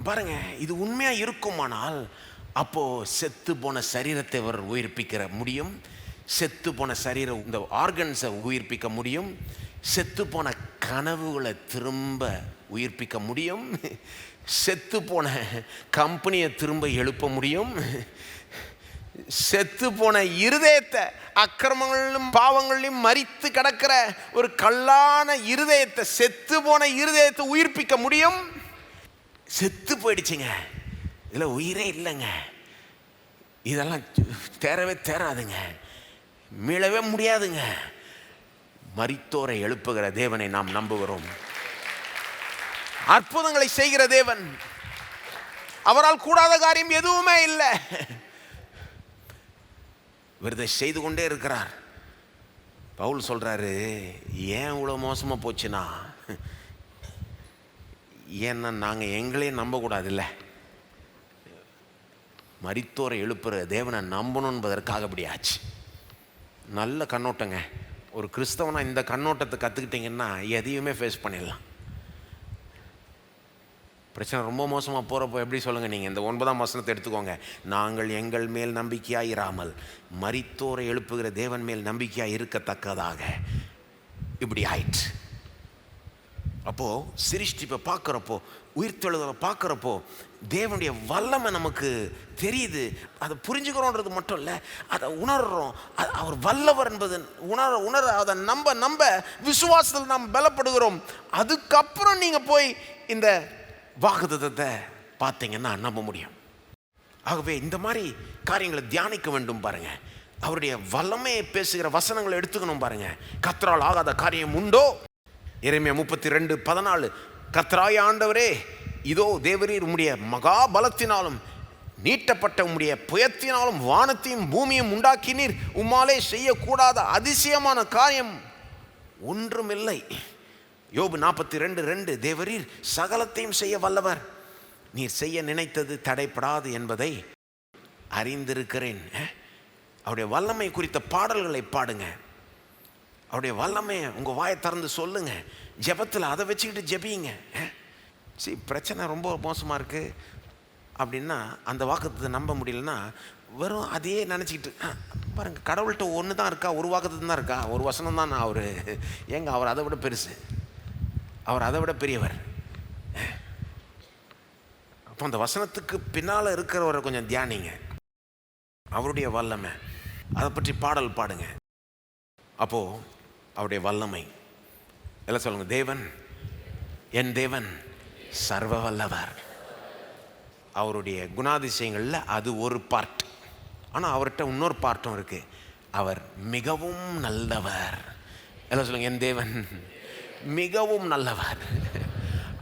பாருங்க, இது உண்மையாக இருக்குமானால் அப்போது செத்து போன சரீரத்தை அவர் உயிர்ப்பிக்கிற முடியும், செத்து போன சரீரம் இந்த ஆர்கன்ஸை உயிர்ப்பிக்க முடியும், செத்து போன கனவுகளை திரும்ப உயிர்ப்பிக்க முடியும், செத்து போன கம்பெனியை திரும்ப எழுப்ப முடியும், செத்து போன இருதயத்தை அக்கிரமங்களிலும் பாவங்களிலும் மரித்து கிடக்கிற ஒரு கல்லான இருதயத்தை, செத்து போன இருதயத்தை உயிர்ப்பிக்க முடியும். செத்து போயிடுச்சுங்க, இதில் உயிரே இல்லைங்க, இதெல்லாம் தேரவே தேராதுங்க, மீளவே முடியாதுங்க. மரித்தோரை எழுப்புகிற தேவனை நாம் நம்புகிறோம். அற்புதங்களை செய்கிற தேவன், அவரால் கூடாத காரியம் எதுவுமே இல்லை. இதை செய்து கொண்டே இருக்கிறார். பவுல் சொல்றாரு, ஏன் இவ்வளோ மோசமாக போச்சுன்னா, ஏன்னா நாங்கள் எங்களே நம்பக்கூடாது இல்லை, மரித்தோரை எழுப்புற தேவனை நம்பணும் என்பதற்காக அப்படி ஆச்சு. நல்ல கண்ணோட்டங்க. ஒரு கிறிஸ்தவனா இந்த கண்ணோட்டத்தை கற்றுக்கிட்டிங்கன்னா எதையுமே ஃபேஸ் பண்ணிடலாம். பிரச்சனை ரொம்ப மோசமாக போகிறப்போ எப்படி சொல்லுங்கள் நீங்கள்? இந்த 9ஆம் வசனத்தை எடுத்துக்கோங்க. நாங்கள் எங்கள் மேல் நம்பிக்கையாக இராமல் மரித்தோரை எழுப்புகிற தேவன் மேல் நம்பிக்கையாக இருக்கத்தக்கதாக இப்படி ஆயிற்று. அப்போது சிருஷ்டிப்பை பார்க்குறப்போ, உயிர்த்தெழுதலை பார்க்குறப்போ தேவனுடைய வல்லமை நமக்கு தெரியுது. அதை புரிஞ்சுக்கிறோன்றது மட்டும் இல்லை, அதை உணர்கிறோம். அவர் வல்லவர் என்பது உணர அதை நம்ப விசுவாசத்தில் நாம் பலப்படுகிறோம். அதுக்கப்புறம் நீங்கள் போய் இந்த வாக்குத்தத்தத்தை பார்த்தீங்கன்னா நம்ப முடியும். ஆகவே இந்த மாதிரி காரியங்களை தியானிக்க வேண்டும் பாருங்க. அவருடைய வல்லமையை பேசுகிற வசனங்களை எடுத்துக்கணும் பாருங்க. கர்த்தரால் ஆகாத காரியம் உண்டோ? எரேமியா 32:14 கர்த்தராகிய ஆண்டவரே, இதோ தேவரீர் உம்முடைய மகா பலத்தினாலும் நீட்டப்பட்ட உம்முடைய புயத்தினாலும் வானத்தையும் பூமியும் உண்டாக்கினீர். உம்மாலே செய்யக்கூடாத அதிசயமான காரியம் ஒன்றுமில்லை. யோபு 42:2 தேவரீர் சகலத்தையும் செய்ய வல்லவர், நீர் செய்ய நினைத்தது தடைப்படாது என்பதை அறிந்திருக்கிறேன். அவருடைய வல்லமை குறித்த பாடல்களை பாடுங்க. அவருடைய வல்லமையை உங்கள் வாயை திறந்து சொல்லுங்க. ஜெபத்தில் அதை வச்சுக்கிட்டு ஜெபிங்க. பிரச்சனை ரொம்ப மோசமாக இருக்குது அப்படின்னா அந்த வாக்குத்தத்தை நம்ப முடியலன்னா வெறும் அதையே நினச்சிக்கிட்டு பாருங்கள், கடவுள்கிட்ட ஒன்று தான் இருக்கா, ஒரு வாக்குத்தம் தான் இருக்கா, ஒரு வசனம் தான். அவர் ஏங்க, அவர் அதை விட பெருசு, அவர் அதை விட பெரியவர். அப்போ அந்த வசனத்துக்கு பின்னால் இருக்கிறவரை கொஞ்சம் தியானிங்க. அவருடைய வல்லமை, அதை பற்றி பாடல் பாடுங்க. அப்போது அவருடைய வல்லமை எல்லாம் சொல்லுங்க. தேவன், என் தேவன் சர்வ வல்லவர். அவருடைய குணாதிசயங்களில் அது ஒரு பார்ட். ஆனால் அவர்கிட்ட இன்னொரு பார்ட்டும் இருக்குது. அவர் மிகவும் நல்லவர். எல்லாம் சொல்லுங்க. என் தேவன் மிகவும் நல்லவர்.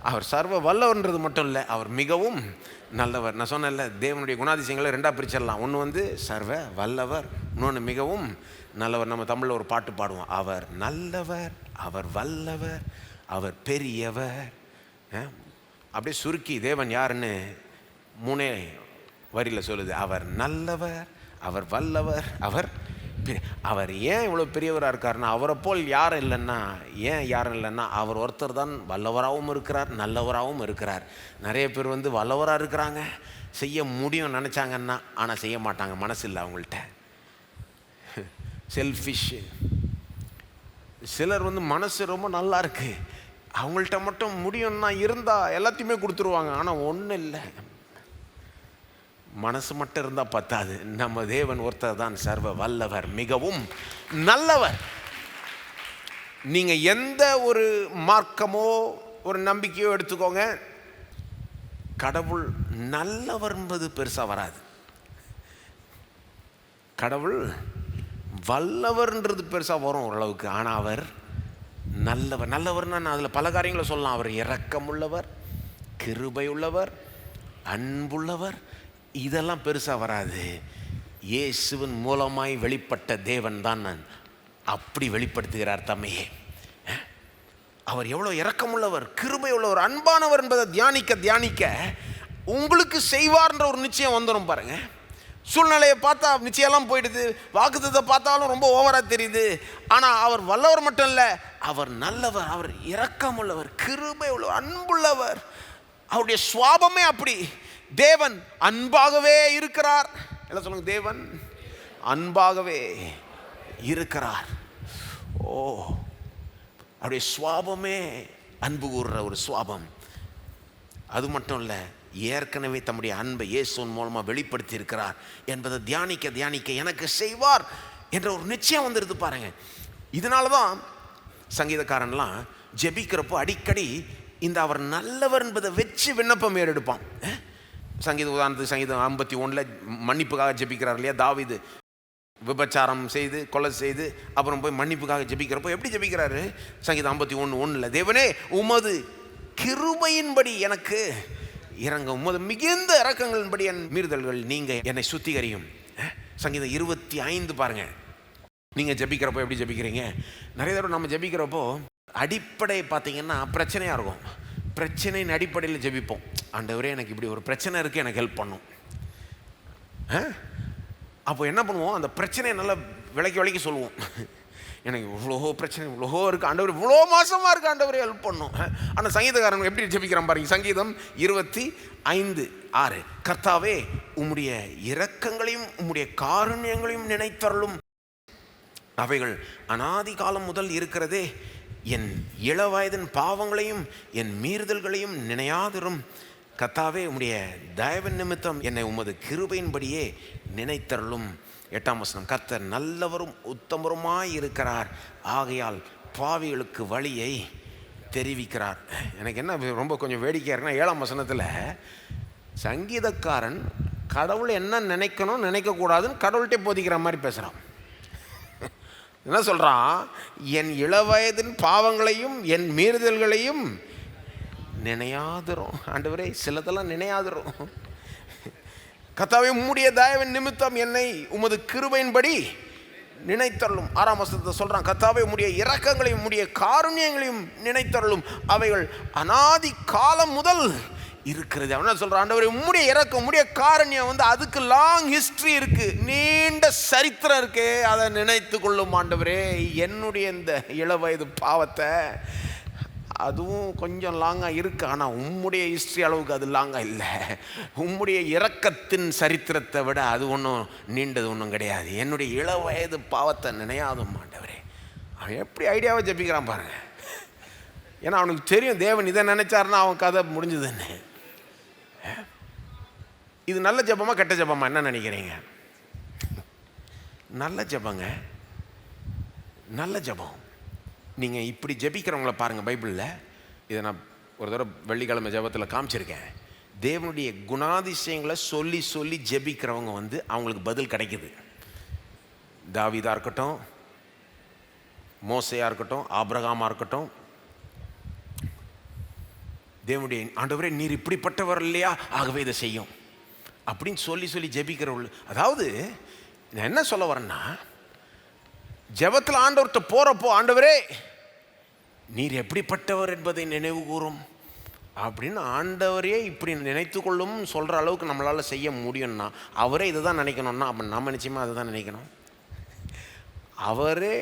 அவர் சர்வ வல்லவர்ன்றது மட்டும் இல்லை, அவர் மிகவும் நல்லவர். நான் சொன்னேன்ல, தேவனுடைய குணாதிசயங்களை ரெண்டாக பிரிச்சிடலாம். ஒன்று சர்வ வல்லவர், இன்னொன்று மிகவும் நல்லவர். நம்ம தமிழில் ஒரு பாட்டு பாடுவோம், அவர் நல்லவர், அவர் வல்லவர், அவர் பெரியவர். அப்படியே சுருக்கி தேவன் யாருன்னு 3 வரியில் சொல்லுது. அவர் நல்லவர், அவர் வல்லவர், அவர் ஏன் இவ்வளோ பெரியவராக இருக்காருன்னா, அவரை போல் யாரும் இல்லைன்னா, ஏன் யாரும் இல்லைன்னா அவர் ஒருத்தர் தான் வல்லவராகவும் இருக்கிறார், நல்லவராகவும் இருக்கிறார். நிறைய பேர் வல்லவராக இருக்கிறாங்க, செய்ய முடியும் நினச்சாங்கன்னா, ஆனால் செய்ய மாட்டாங்க, மனசு இல்லை அவங்கள்ட்ட. செல்ஃபிஷ். சிலர் மனசு ரொம்ப நல்லா இருக்கு, அவங்கள்ட்ட மட்டும் முடியும்னா இருந்தால் எல்லாத்தையுமே கொடுத்துருவாங்க. ஆனால் ஒன்றும் இல்லை, மனசு மட்டும் இருந்தால் பத்தாது. நம்ம தேவன் ஒருத்தர் தான் சர்வ வல்லவர், மிகவும் நல்லவர். நீங்கள் எந்த ஒரு மார்க்கமோ ஒரு நம்பிக்கையோ எடுத்துக்கோங்க, கடவுள் நல்லவர் என்பது பெருசாக வராது. கடவுள் வல்லவர்ன்றது பெருசாக வரும் ஓரளவுக்கு. ஆனால் அவர் நல்லவர். நல்லவர்னா நான் அதில் பல காரியங்களை சொல்லலாம். அவர் இரக்கமுள்ளவர், கிருபை உள்ளவர், அன்புள்ளவர், இதெல்லாம் பெருசாக வராது. இயேசுவின் மூலமாய் வெளிப்பட்ட தேவன் தான் நான் அப்படி வெளிப்படுத்துகிறார் தம்மையே. அவர் எவ்வளோ இரக்கமுள்ளவர், கிருபை உள்ளவர், அன்பானவர் என்பதை தியானிக்க உங்களுக்கு செய்வார்ன்ற ஒரு நிச்சயம் வந்துடும் பாருங்க. சூழ்நிலையை பார்த்தா நிச்சயம்லாம் போயிடுது, வாக்குத்தத்தை பார்த்தாலும் ரொம்ப ஓவராக தெரியுது. ஆனால் அவர் வல்லவர் மட்டும் இல்லை, அவர் நல்லவர், அவர் இரக்கமுள்ளவர், கிருபை உள்ளவர், அன்புள்ளவர். அவருடைய சுவாபமே அப்படி. தேவன் அன்பாகவே இருக்கிறார். எல்லாம் சொல்லுங்க. தேவன் அன்பாகவே இருக்கிறார். ஓ, அவருடைய சுவாபமே அன்பு கூறுற ஒரு சுவாபம். அது மட்டும் இல்லை, ஏற்கனவே தம்முடைய அன்பை இயேசுவின் மூலமாக வெளிப்படுத்தி இருக்கிறார் என்பதை தியானிக்க எனக்கு செய்வார் என்ற ஒரு நிச்சயம் வந்துடுது பாருங்க. இதனால தான் சங்கீதக்காரன்லாம் ஜெபிக்கிறப்போ அடிக்கடி இந்த அவர் நல்லவர் என்பதை வச்சு விண்ணப்பம் ஏறெடுப்பான். உதாரணத்துக்கு சங்கீதம் 51 மன்னிப்புக்காக ஜெபிக்கிறார் இல்லையா தாவீது. விபச்சாரம் செய்து கொலை செய்து அப்புறம் போய் மன்னிப்புக்காக ஜெபிக்கிறப்போ எப்படி ஜெபிக்கிறாரு? சங்கீதம் 51:1 தேவனே உமது கிருபையின்படி எனக்கு இறங்க, உமது மிகுந்த இரக்கங்களின்படி என் மீறுதல்கள் நீங்க என்னை சுத்திகரியும். சங்கீதம் 25 பாருங்க. நீங்கள் ஜெபிக்கிறப்போ எப்படி ஜெபிக்கிறீங்க? நிறைய தடவை நம்ம ஜெபிக்கிறப்போ அடிப்படை பார்த்தீங்கன்னா பிரச்சனையாக இருக்கும். பிரச்சனையின் அடிப்படையில் ஜெபிப்போம். ஆண்டவரே எனக்கு இப்படி ஒரு பிரச்சனை இருக்குது, எனக்கு ஹெல்ப் பண்ணும். அப்போ என்ன பண்ணுவோம்? அந்த பிரச்சனையை நல்லா விளக்கி சொல்லுவோம். எனக்கு இவ்வளோ பிரச்சனை இவ்வளோ இருக்குது ஆண்டவர், இவ்வளோ மாசமாக இருக்குது ஆண்டவரே ஹெல்ப் பண்ணும். ஆனால் சங்கீதக்காரன் எப்படி ஜெபிக்கிறான் பாருங்க. சங்கீதம் 25:6 கர்த்தாவே உம்முடைய இரக்கங்களையும் உம்முடைய காருண்யங்களையும் நினைத்தருளும், அவைகள் அனாதி காலம் முதல் இருக்கிறதே, என் இளவயதின் பாவங்களையும் என் மீறுதல்களையும் நினையாதிரும். கர்த்தாவே, உம்முடைய தயவின் நிமித்தம் என்னை உமது கிருபையின்படியே நினைத்தருளும். 8ஆம் வசனம், கர்த்தர் நல்லவரும் உத்தமருமாய் இருக்கிறார், ஆகையால் பாவிகளுக்கு வழியை தெரிவிக்கிறார். எனக்கு என்ன ரொம்ப கொஞ்சம் வேடிக்கையாக இருக்குன்னா, 7ஆம் வசனத்தில் சங்கீதக்காரன் கடவுள் என்ன நினைக்கணும் நினைக்கக்கூடாதுன்னு கடவுள்கிட்டே போதிக்கிற மாதிரி பேசுகிறான். என்ன சொல்கிறான்? என் இளவயதின் பாவங்களையும் என் மீறுதல்களையும் நினையாதிரும். ஆண்டவரே, சிலதெல்லாம் நினையாதிரும். கர்த்தாவே, உம்முடைய தயவின் நிமித்தம் என்னை உமது கிருபையின்படி நினைத்தருளும். 6ஆம் வசனத்தை சொல்கிறான், கர்த்தாவே, உம்முடைய இரக்கங்களையும் உம்முடைய காருண்யங்களையும் நினைத்தருளும், அவைகள் அநாதி காலம் முதல் இருக்கிறது. அவன் சொல்கிறான், ஆண்டவரே, உம்முடைய இரக்கம் உம்முடைய காருண்யம் அதுக்கு லாங் ஹிஸ்ட்ரி இருக்கு, நீண்ட சரித்திரம் இருக்கு, அதை நினைத்து கொள்ளும். ஆண்டவரே, என்னுடைய இந்த இளவயது பாவத்தை அதுவும் கொஞ்சம் லாங்காக இருக்குது, ஆனால் உம்முடைய ஹிஸ்ட்ரி அளவுக்கு அது லாங்காக இல்லை. உம்முடைய இரக்கத்தின் சரித்திரத்தை விட அது ஒன்றும் நீண்டது ஒன்றும் கிடையாது. என்னுடைய இளவயது பாவத்தை நினையாதும். ஆண்டவரே, அவன் எப்படி ஐடியாவை ஜெபிக்கிறான் பாருங்க. ஏன்னா அவனுக்கு தெரியும் தேவன் இதை நினைச்சாருன்னா அவன் கதை முடிஞ்சதுன்னு. இது நல்ல ஜெபமா கெட்ட ஜெபமா, என்ன நினைக்கிறீங்க? நல்ல ஜெபங்க, நல்ல ஜெபம். நீங்கள் இப்படி ஜெபிக்கிறவங்கள பாருங்கள் பைபிளில். இதை நான் ஒரு தடவை வெள்ளிக்கிழமை ஜெபத்தில் காமிச்சிருக்கேன். தேவனுடைய குணாதிசயங்களை சொல்லி சொல்லி ஜெபிக்கிறவங்க அவங்களுக்கு பதில் கிடைக்குது. தாவீதா இருக்கட்டும், மோசையாக இருக்கட்டும், ஆபிரகாமா இருக்கட்டும், தேவனுடைய ஆண்டவரே நீர் இப்படிப்பட்டவர் இல்லையா, ஆகவே இதை செய்யும் அப்படின்னு சொல்லி சொல்லி ஜெபிக்கிறவர்கள். அதாவது நான் என்ன சொல்ல வரேன்னா, ஜெபத்தில் ஆண்டவர்கிட்ட போகிறப்போ, ஆண்டவரே நீர் எப்படிப்பட்டவர் என்பதை நினைவு கூறும் அப்படின்னு ஆண்டவரே இப்படி நினைத்து கொள்ளும் சொல்கிற அளவுக்கு நம்மளால் செய்ய முடியும்னா, அவரே இதை தான் நினைக்கணும்னா அப்போ நம்ம நிச்சயமாக அதை தான் நினைக்கணும். அவரே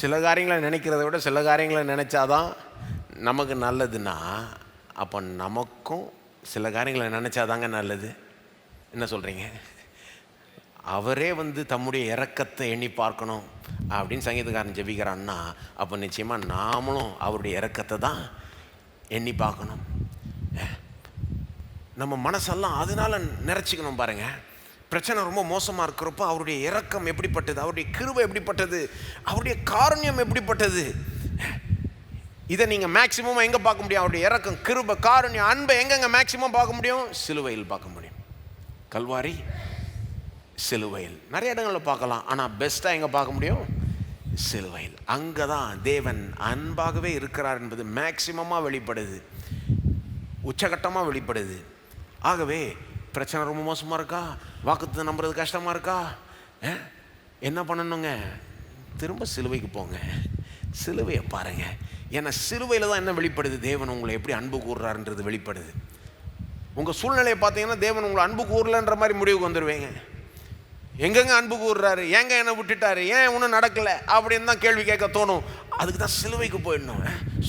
சில காரியங்களை நினைக்கிறத விட சில காரியங்களை நினச்சாதான் நமக்கு நல்லதுன்னா, அப்போ நமக்கும் சில காரியங்களை நினச்சாதாங்க நல்லது. என்ன சொல்கிறீங்க? அவரே தம்முடைய இரக்கத்தை எண்ணி பார்க்கணும் அப்படின்னு சங்கீதக்காரன் ஜெபிக்கிறான்னா, அப்போ நிச்சயமாக நாமளும் அவருடைய இரக்கத்தை தான் எண்ணி பார்க்கணும். நம்ம மனசெல்லாம் அதனால நிறைச்சிக்கணும் பாருங்கள். பிரச்சனை ரொம்ப மோசமாக இருக்கிறப்போ அவருடைய இரக்கம் எப்படிப்பட்டது, அவருடைய கிருபை எப்படிப்பட்டது, அவருடைய காருண்யம் எப்படிப்பட்டது, இதை நீங்கள் மேக்சிமம் எங்கே பார்க்க முடியும்? அவருடைய இரக்கம், கிருபை, காருண்யம், அன்பை எங்கெங்க மேக்சிமம் பார்க்க முடியும்? சிலுவையில் பார்க்க முடியும். கல்வாரி, சிலுவையில். நிறைய இடங்களில் பார்க்கலாம், ஆனால் பெஸ்ட்டாக எங்கே பார்க்க முடியும்? சிலுவையில். அங்கே தான் தேவன் அன்பாகவே இருக்கிறார் என்பது மேக்சிமமாக வெளிப்படுது, உச்சகட்டமாக வெளிப்படுது. ஆகவே பிரச்சனை ரொம்ப மோசமாக இருக்கா, வாக்குத்தத்தம் நம்புறது கஷ்டமாக இருக்கா, என்ன பண்ணணுங்க? திரும்ப சிலுவைக்கு போங்க, சிலுவையை பாருங்கள். ஏன்னா சிலுவையில் தான் என்ன வெளிப்படுது? தேவன் உங்களை எப்படி அன்பு கூறுறாருன்றது வெளிப்படுது. உங்கள் சூழ்நிலையை பார்த்தீங்கன்னா தேவன் உங்களை அன்பு கூறலன்ற மாதிரி முடிவுக்கு வந்துடுவீங்க. எங்கெங்க அன்பு கூறுறாரு, ஏங்க என்னை விட்டுட்டாரு, ஏன் ஒன்றும் நடக்கலை அப்படின்னு தான் கேள்வி கேட்க தோணும். அதுக்கு தான் சிலுவைக்கு போயிடணும்.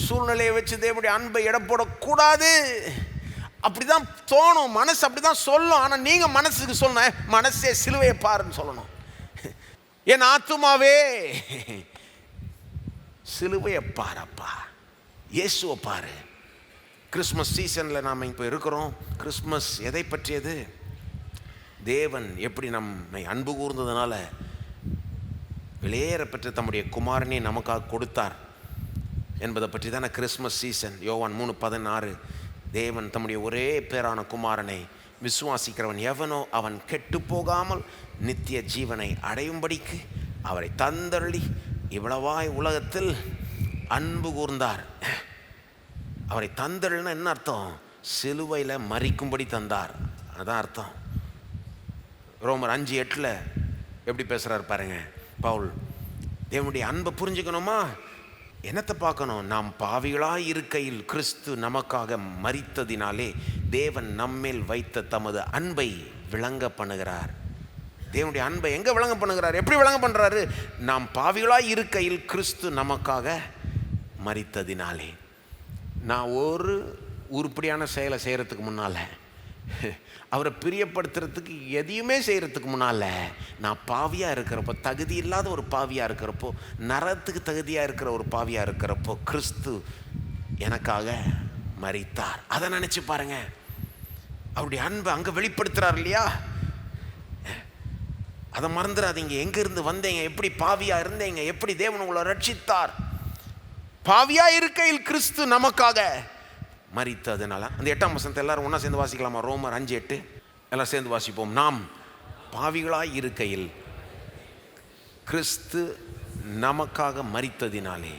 சூழ்நிலையை வச்சு தேவனுடைய அன்பை எடை போடக்கூடாது, அப்படி தான் தோணும், மனசு அப்படி தான் சொல்லும். ஆனால் நீங்கள் மனசுக்கு சொல்லணும், மனசே சிலுவையை பாருன்னு சொல்லணும். என் ஆத்துமாவே சிலுவையை பாரப்பா, இயேசுவை பாரு. கிறிஸ்மஸ் சீசனில் நாம் இப்போ இருக்கிறோம். கிறிஸ்மஸ் எதை பற்றியது? தேவன் எப்படி நம்மை அன்பு கூர்ந்ததுனால விலையேற பெற்று தம்முடைய குமாரனை நமக்காக கொடுத்தார் என்பதை பற்றி தானே கிறிஸ்மஸ் சீசன். யோவான் 3:16, தேவன் தம்முடைய ஒரே பேரான குமாரனை விசுவாசிக்கிறவன் எவனோ அவன் கெட்டு போகாமல் நித்திய ஜீவனை அடையும்படிக்கு அவரை தந்தருளி இவ்வளவாய் உலகத்தில் அன்பு கூர்ந்தார். அவரை தந்தருள்னா என்ன அர்த்தம்? சிலுவையில் மரிக்கும்படி தந்தார், அதான் அர்த்தம். ரோமர் 5:8 எப்படி பேசுகிறார் பாருங்க பவுல். தேவனுடைய அன்பை புரிஞ்சுக்கணுமா? என்னத்தை பார்க்கணும்? நாம் பாவிகளாய் இருக்கையில் கிறிஸ்து நமக்காக மரித்ததினாலே தேவன் நம்மேல் வைத்த தமது அன்பை விளங்க பண்ணுகிறார். தேவனுடைய அன்பை எங்கே விளங்க பண்ணுகிறார்? எப்படி விளங்க பண்ணுறாரு? நாம் பாவிகளாய் இருக்கையில் கிறிஸ்து நமக்காக மரித்ததினாலே. நான் ஒரு உருப்படியான செயலை செய்கிறதுக்கு முன்னால் அவரை பிரியப்படுத்துறதுக்கு எதையுமே செய்கிறதுக்கு முன்னால் நான் பாவியாக இருக்கிறப்போ, தகுதி இல்லாத ஒரு பாவியாக இருக்கிறப்போ, நரத்துக்கு தகுதியாக இருக்கிற ஒரு பாவியாக இருக்கிறப்போ கிறிஸ்து எனக்காக மரித்தார். அதை நினச்சி பாருங்க. அவருடைய அன்பை அங்கே வெளிப்படுத்துகிறார் இல்லையா? அதை மறந்துடாதீங்க. எங்கிருந்து வந்தீங்க, எப்படி பாவியாக இருந்தீங்க, எப்படி தேவன் உங்களை ரட்சித்தார். பாவியாக இருக்கையில் கிறிஸ்து நமக்காக மரித்ததுனால. அந்த 8ஆம் வசனத்தை எல்லாரும் ஒன்றா சேர்ந்து வாசிக்கலாமா? ரோமர் 5:8 எல்லாம் சேர்ந்து வாசிப்போம். நாம் பாவிகளாய் இருக்கையில் கிறிஸ்து நமக்காக மரித்ததினாலே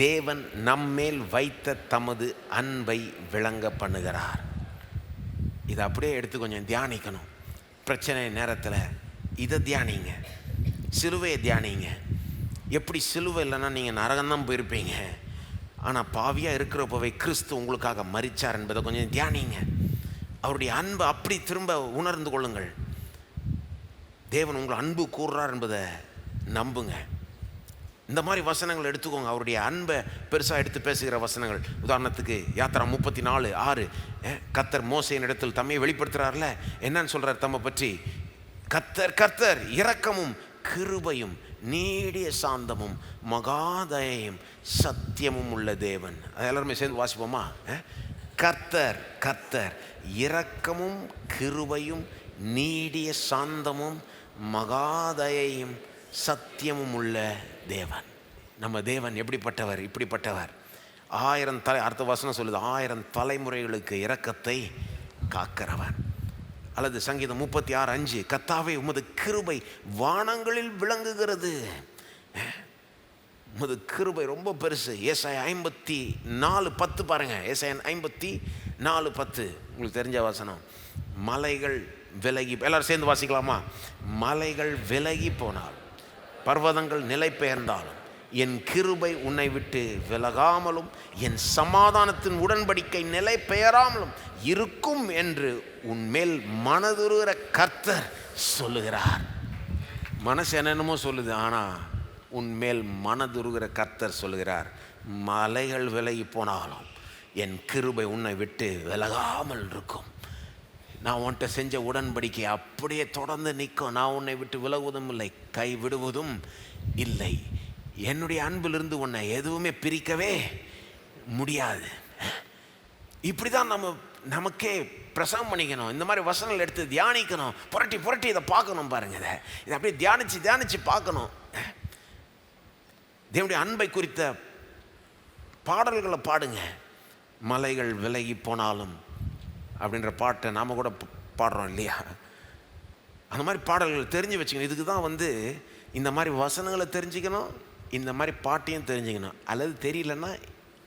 தேவன் நம்மேல் வைத்த தமது அன்பை விளங்க பண்ணுகிறார். இதை அப்படியே எடுத்து கொஞ்சம் தியானிக்கணும். பிரச்சனை நேரத்தில் இதை தியானிங்க, சிலுவையை தியானிங்க. எப்படி சிலுவை இல்லைன்னா நீங்கள் நரகம்தான் போயிருப்பீங்க. ஆனால் பாவியாக இருக்கிறப்பவே கிறிஸ்து உங்களுக்காக மரித்தார் என்பதை கொஞ்சம் தியானிங்க. அவருடைய அன்பை அப்படி திரும்ப உணர்ந்து கொள்ளுங்கள். தேவன் உங்களை அன்பு கூறுறார் என்பதை நம்புங்க. இந்த மாதிரி வசனங்கள் எடுத்துக்கோங்க. அவருடைய அன்பை பெருசாக எடுத்து பேசுகிற வசனங்கள். உதாரணத்துக்கு யாத்திரா 34:6 கர்த்தர் மோசேயின் இடத்தில் தம்மையை வெளிப்படுத்துகிறார்ல. என்னன்னு சொல்கிறார் தம்மை பற்றி? கர்த்தர் கர்த்தர் இரக்கமும் கிருபையும் நீடிய சாந்தமும் மகாதயையும் சத்தியமும் உள்ள தேவன். அது எல்லாருமே சேர்ந்து வாசிப்போமா? கர்த்தர் கர்த்தர் இரக்கமும் கிருபையும் நீடிய சாந்தமும் மகாதயையும் சத்தியமும் உள்ள தேவன். நம்ம தேவன் எப்படிப்பட்டவர்? இப்படிப்பட்டவர். 1000 தலை, அடுத்த வசனம் சொல்லுது, 1000 தலைமுறைகளுக்கு இரக்கத்தை காக்கிறவன். அல்லது சங்கீதம் 36:5 கர்த்தாவே உமது கிருபை வானங்களில் விளங்குகிறது. உமது கிருபை ரொம்ப பெருசு. ஏசாயா 54:10 பாருங்க. ஏசாயா 54:10 உங்களுக்கு தெரிஞ்ச வசனம். மலைகள் விலகி, எல்லாரும் சேர்ந்து வாசிக்கலாமா? மலைகள் விலகி போனால், பர்வதங்கள் நிலை பெயர்ந்தாலும், என் கிருபை உன்னை விட்டு விலகாமலும் என் சமாதானத்தின் உடன்படிக்கை நிலை பெயராமலும் இருக்கும் என்று உன்மேல் மனதுருகிற கர்த்தர் சொல்லுகிறார். மனசு என்னென்னமோ சொல்லுது, ஆனால் உன்மேல் மனதுருகிற கர்த்தர் சொல்லுகிறார், மலைகள் விலகி போனாலும் என் கிருபை உன்னை விட்டு விலகாமல் இருக்கும். நான் உன்கிட்ட செஞ்ச உடன்படிக்கை அப்படியே தொடர்ந்து நிற்கும். நான் உன்னை விட்டு விலகுவதும் இல்லை, கை விடுவதும் இல்லை. என்னுடைய அன்பிலிருந்து உன்னை எதுவுமே பிரிக்கவே முடியாது. இப்படி தான் நமக்கே பிரசங்கம் பண்ணிக்கணும். இந்த மாதிரி வசனங்கள் எடுத்து தியானிக்கணும். புரட்டி புரட்டி இதை பார்க்கணும். பாருங்க, இதை அப்படியே தியானித்து பார்க்கணும். தேவனுடைய அன்பை குறித்த பாடல்களை பாடுங்க. மலைகள் விலகி போனாலும் அப்படின்ற பாட்டை நாம் கூட பாடுறோம் இல்லையா? அந்த மாதிரி பாடல்கள் தெரிஞ்சு வச்சுக்கணும். இதுக்கு தான் இந்த மாதிரி வசனங்களை தெரிஞ்சுக்கணும், இந்த மாதிரி பாட்டையும் தெரிஞ்சுக்கணும். அல்லது தெரியலன்னா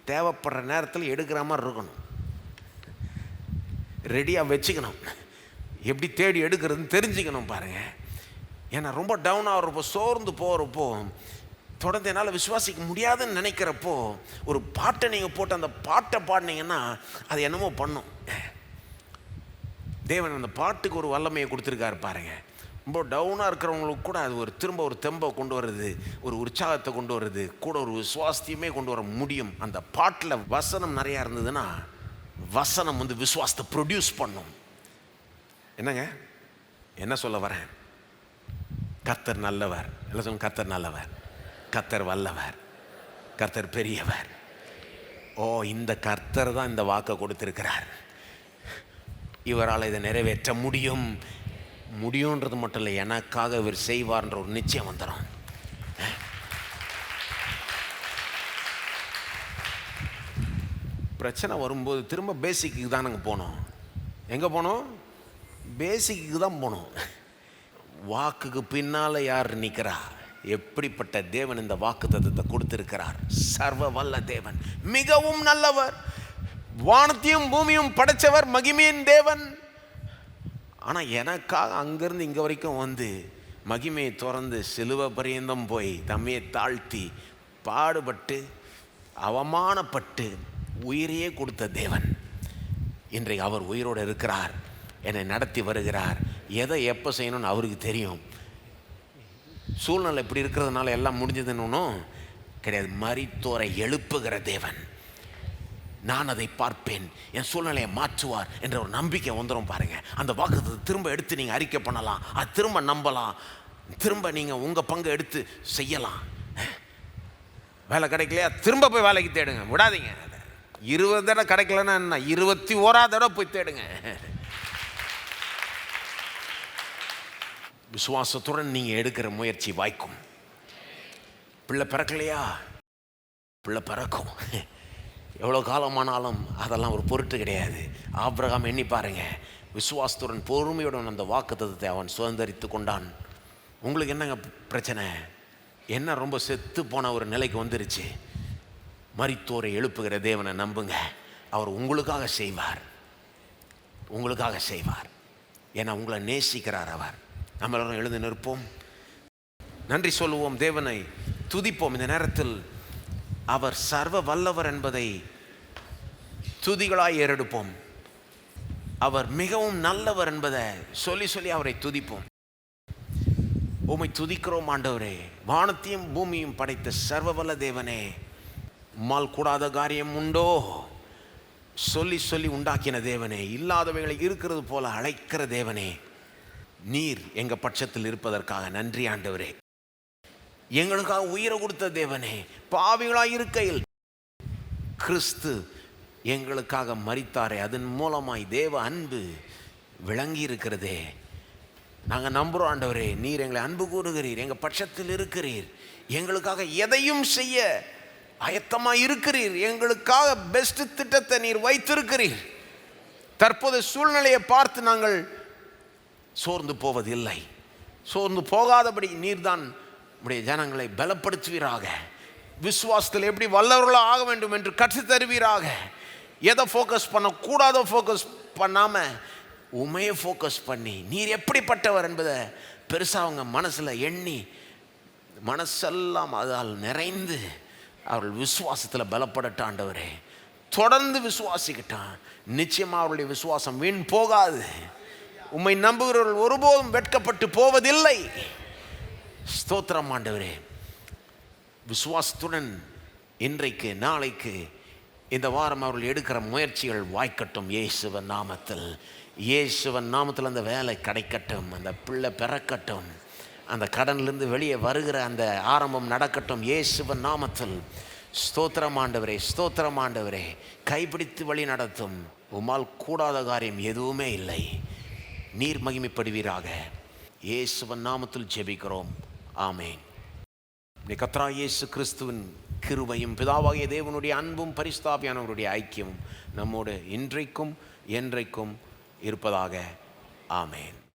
தேவைப்படுற நேரத்தில் எடுக்கிற மாதிரி இருக்கணும், ரெடியாக வச்சுக்கணும். எப்படி தேடி எடுக்கிறதுன்னு தெரிஞ்சுக்கணும் பாருங்கள். ஏன்னா ரொம்ப டவுன் ஆகிறப்போ, சோர்ந்து போகிறப்போ, தொடர்ந்து என்னால் விசுவாசிக்க முடியாதுன்னு நினைக்கிறப்போ ஒரு பாட்டை நீங்கள் போட்டு அந்த பாட்டை பாடினீங்கன்னா அது என்னமோ பண்ணும். தேவன் அந்த பாட்டுக்கு ஒரு வல்லமையை கொடுத்துருக்காரு பாருங்க. ரொம்ப டவுனாக இருக்கிறவங்களுக்கு கூட அது திரும்ப ஒரு தெம்பை கொண்டு வர்றது, ஒரு உற்சாகத்தை கொண்டு வர்றது, கூட ஒரு விசுவாசத்தையுமே கொண்டு வர முடியும். அந்த பாட்டில் வசனம் நிறையா இருந்ததுன்னா வசனம் விசுவாசத்தை ப்ரொடியூஸ் பண்ணும். என்னங்க என்ன சொல்ல வரேன்? கர்த்தர் நல்லவர். எல்லாம் சொல்லுங்க, கர்த்தர் நல்லவர், கர்த்தர் வல்லவர், கர்த்தர் பெரியவர். ஓ, இந்த கர்த்தர் தான் இந்த வாக்கை கொடுத்திருக்கிறார். இவரால் இதை நிறைவேற்ற முடியும்ன்றது மட்டும் இல்லை, எனக்காக இவர் செய்வார்ன்ற ஒரு நிச்சயம் வந்துடும். பிரச்சனை வரும்போது திரும்ப பேசிக்கு தான் நாங்கள் போனோம். எங்கே போனோம்? பேசிக்கு தான் போனோம். வாக்குக்கு பின்னால் யார் நிற்கிறா? எப்படிப்பட்ட தேவன் இந்த வாக்கு தத்தத்தை கொடுத்திருக்கிறார். சர்வ வல்ல தேவன், மிகவும் நல்லவர், வானத்தையும் பூமியும் படைச்சவர், மகிமையின் தேவன். ஆனால் எனக்காக அங்கேருந்து இங்கே வரைக்கும் மகிமையை திறந்து சிலுவை பரியந்தம் போய் தம்மையை தாழ்த்தி பாடுபட்டு அவமானப்பட்டு உயிரையே கொடுத்த தேவன் இன்றைக்கு அவர் உயிரோடு இருக்கிறார், என்னை நடத்தி வருகிறார். எதை எப்போ செய்யணும்னு அவருக்கு தெரியும். சூழ்நிலை இப்படி இருக்கிறதுனால எல்லாம் முடிஞ்சதுன்னு கிடையாது. மரித்தோரை எழுப்புகிற தேவன். நான் அதை பார்ப்பேன், என் சூழ்நிலையை மாற்றுவார் என்ற ஒரு நம்பிக்கை வந்துடும் பாருங்கள். அந்த வாக்குத்தத்தத்தை திரும்ப எடுத்து நீங்கள் அறிக்கை பண்ணலாம், அது திரும்ப நம்பலாம், திரும்ப நீங்கள் உங்கள் பங்கை எடுத்து செய்யலாம். வேலை கிடைக்கலையா, திரும்ப போய் வேலைக்கு தேடுங்க, விடாதீங்க. 20 தடவை கிடைக்கலன்னா என்ன, 21ஆவது தடவை போய் தேடுங்க. விசுவாசத்துடன் நீங்கள் எடுக்கிற முயற்சி வாய்க்கும். பிள்ளை பிறக்கலையா, பிள்ளை பிறக்கும். எவ்வளோ காலமானாலும் அதெல்லாம் ஒரு பொருட்டு கிடையாது. ஆபிரகாம் எண்ணி பாருங்க, விசுவாசத்துடன் பொறுமையுடன் அந்த வாக்குத்தத்தத்தை அவன் சுதந்திரித்து கொண்டான். உங்களுக்கு என்னங்க பிரச்சனை? என்ன ரொம்ப செத்து போன ஒரு நிலைக்கு வந்துருச்சு? மரித்தோரை எழுப்புகிற தேவனை நம்புங்க, அவர் உங்களுக்காக செய்வார், உங்களுக்காக செய்வார். ஏன்னா உங்களை நேசிக்கிறார் அவர். நம்ம எல்லாரும் எழுந்து நிற்போம், நன்றி சொல்லுவோம், தேவனை துதிப்போம். இந்த நேரத்தில் அவர் சர்வ வல்லவர் என்பதை துதிகளாய் ஏறெடுப்போம். அவர் மிகவும் நல்லவர் என்பதை சொல்லி சொல்லி அவரை துதிப்போம். உம்மை துதிக்கிறோம் ஆண்டவரே, வானத்தையும் பூமியும் படைத்த சர்வ வல்ல தேவனே, உம்மால் கூடாத காரியம் உண்டோ? சொல்லி சொல்லி உண்டாக்கின தேவனே, இல்லாதவைகளை இருக்கிறது போல அழைக்கிற தேவனே, நீர் எங்கள் பட்சத்தில் இருப்பதற்காக நன்றி ஆண்டவரே. எங்களுக்காக உயிரை கொடுத்த தேவனே, பாவிகளாய் இருக்கையில் கிறிஸ்து எங்களுக்காக மரித்தாரே, அதன் மூலமாய் தேவ அன்பு விளங்கி இருக்கிறதே. நாங்கள் நம்புகிறோம் ஆண்டவரே, நீர் எங்களை அன்பு கூறுகிறீர், எங்கள் பட்சத்தில் இருக்கிறீர், எங்களுக்காக எதையும் செய்ய ஆயத்தமாக இருக்கிறீர், எங்களுக்காக பெஸ்ட் திட்டத்தை நீர் வைத்திருக்கிறீர். தற்போது சூழ்நிலையை பார்த்து நாங்கள் சோர்ந்து போவதில்லை. சோர்ந்து போகாதபடி நீர்தான் உடைய ஜனங்களை பலப்படுத்துவீராக. விசுவாசத்தில் எப்படி வல்லவர்களாக ஆக வேண்டும் என்று கற்றுத் தருவீராக. எதை ஃபோக்கஸ் பண்ணக்கூடாதோ ஃபோக்கஸ் பண்ணாமல் உமையை ஃபோக்கஸ் பண்ணி நீர் எப்படிப்பட்டவர் என்பதை பெருசாக அவங்க மனசில் எண்ணி மனசெல்லாம் அதால் நிறைந்து அவர்கள் விசுவாசத்தில் பலப்படட்டும் ஆண்டவரே. தொடர்ந்து விசுவாசிக்கிட்டான், நிச்சயமாக அவருடைய விசுவாசம் வீண் போகாது. உம்மை நம்புகிறவர்கள் ஒருபோதும் வெட்கப்பட்டு போவதில்லை. ஸ்தோத்திரம் ஆண்டவரே. விசுவாசத்துடன் இன்றைக்கு நாளைக்கு இந்த வாரம் அவர்கள் எடுக்கிற முயற்சிகள் வாய்க்கட்டும் இயேசுவன் நாமத்தில். இயேசுவன் நாமத்தில் அந்த வேலை கிடைக்கட்டும், அந்த பிள்ளை பிறக்கட்டும், அந்த கடனிலிருந்து வெளியே வருகிற அந்த ஆரம்பம் நடக்கட்டும் இயேசுவன் நாமத்தில். ஸ்தோத்திரம் ஆண்டவரே, ஸ்தோத்திரம் ஆண்டவரே. கைப்பிடித்து வழி நடத்தும். உம்மால் கூடாத காரியம் எதுவுமே இல்லை. நீர் மகிமைப்படுவீராக. இயேசுவன் நாமத்தில் ஜெபிக்கிறோம், ஆமேன். கர்த்தராகிய இயேசு கிறிஸ்துவின் கிருபையும் பிதாவாகிய தேவனுடைய அன்பும் பரிசுத்தாவியானவருடைய ஐக்கியமும் நம்மோடு இன்றைக்கும் என்றைக்கும் இருப்பதாக, ஆமேன்.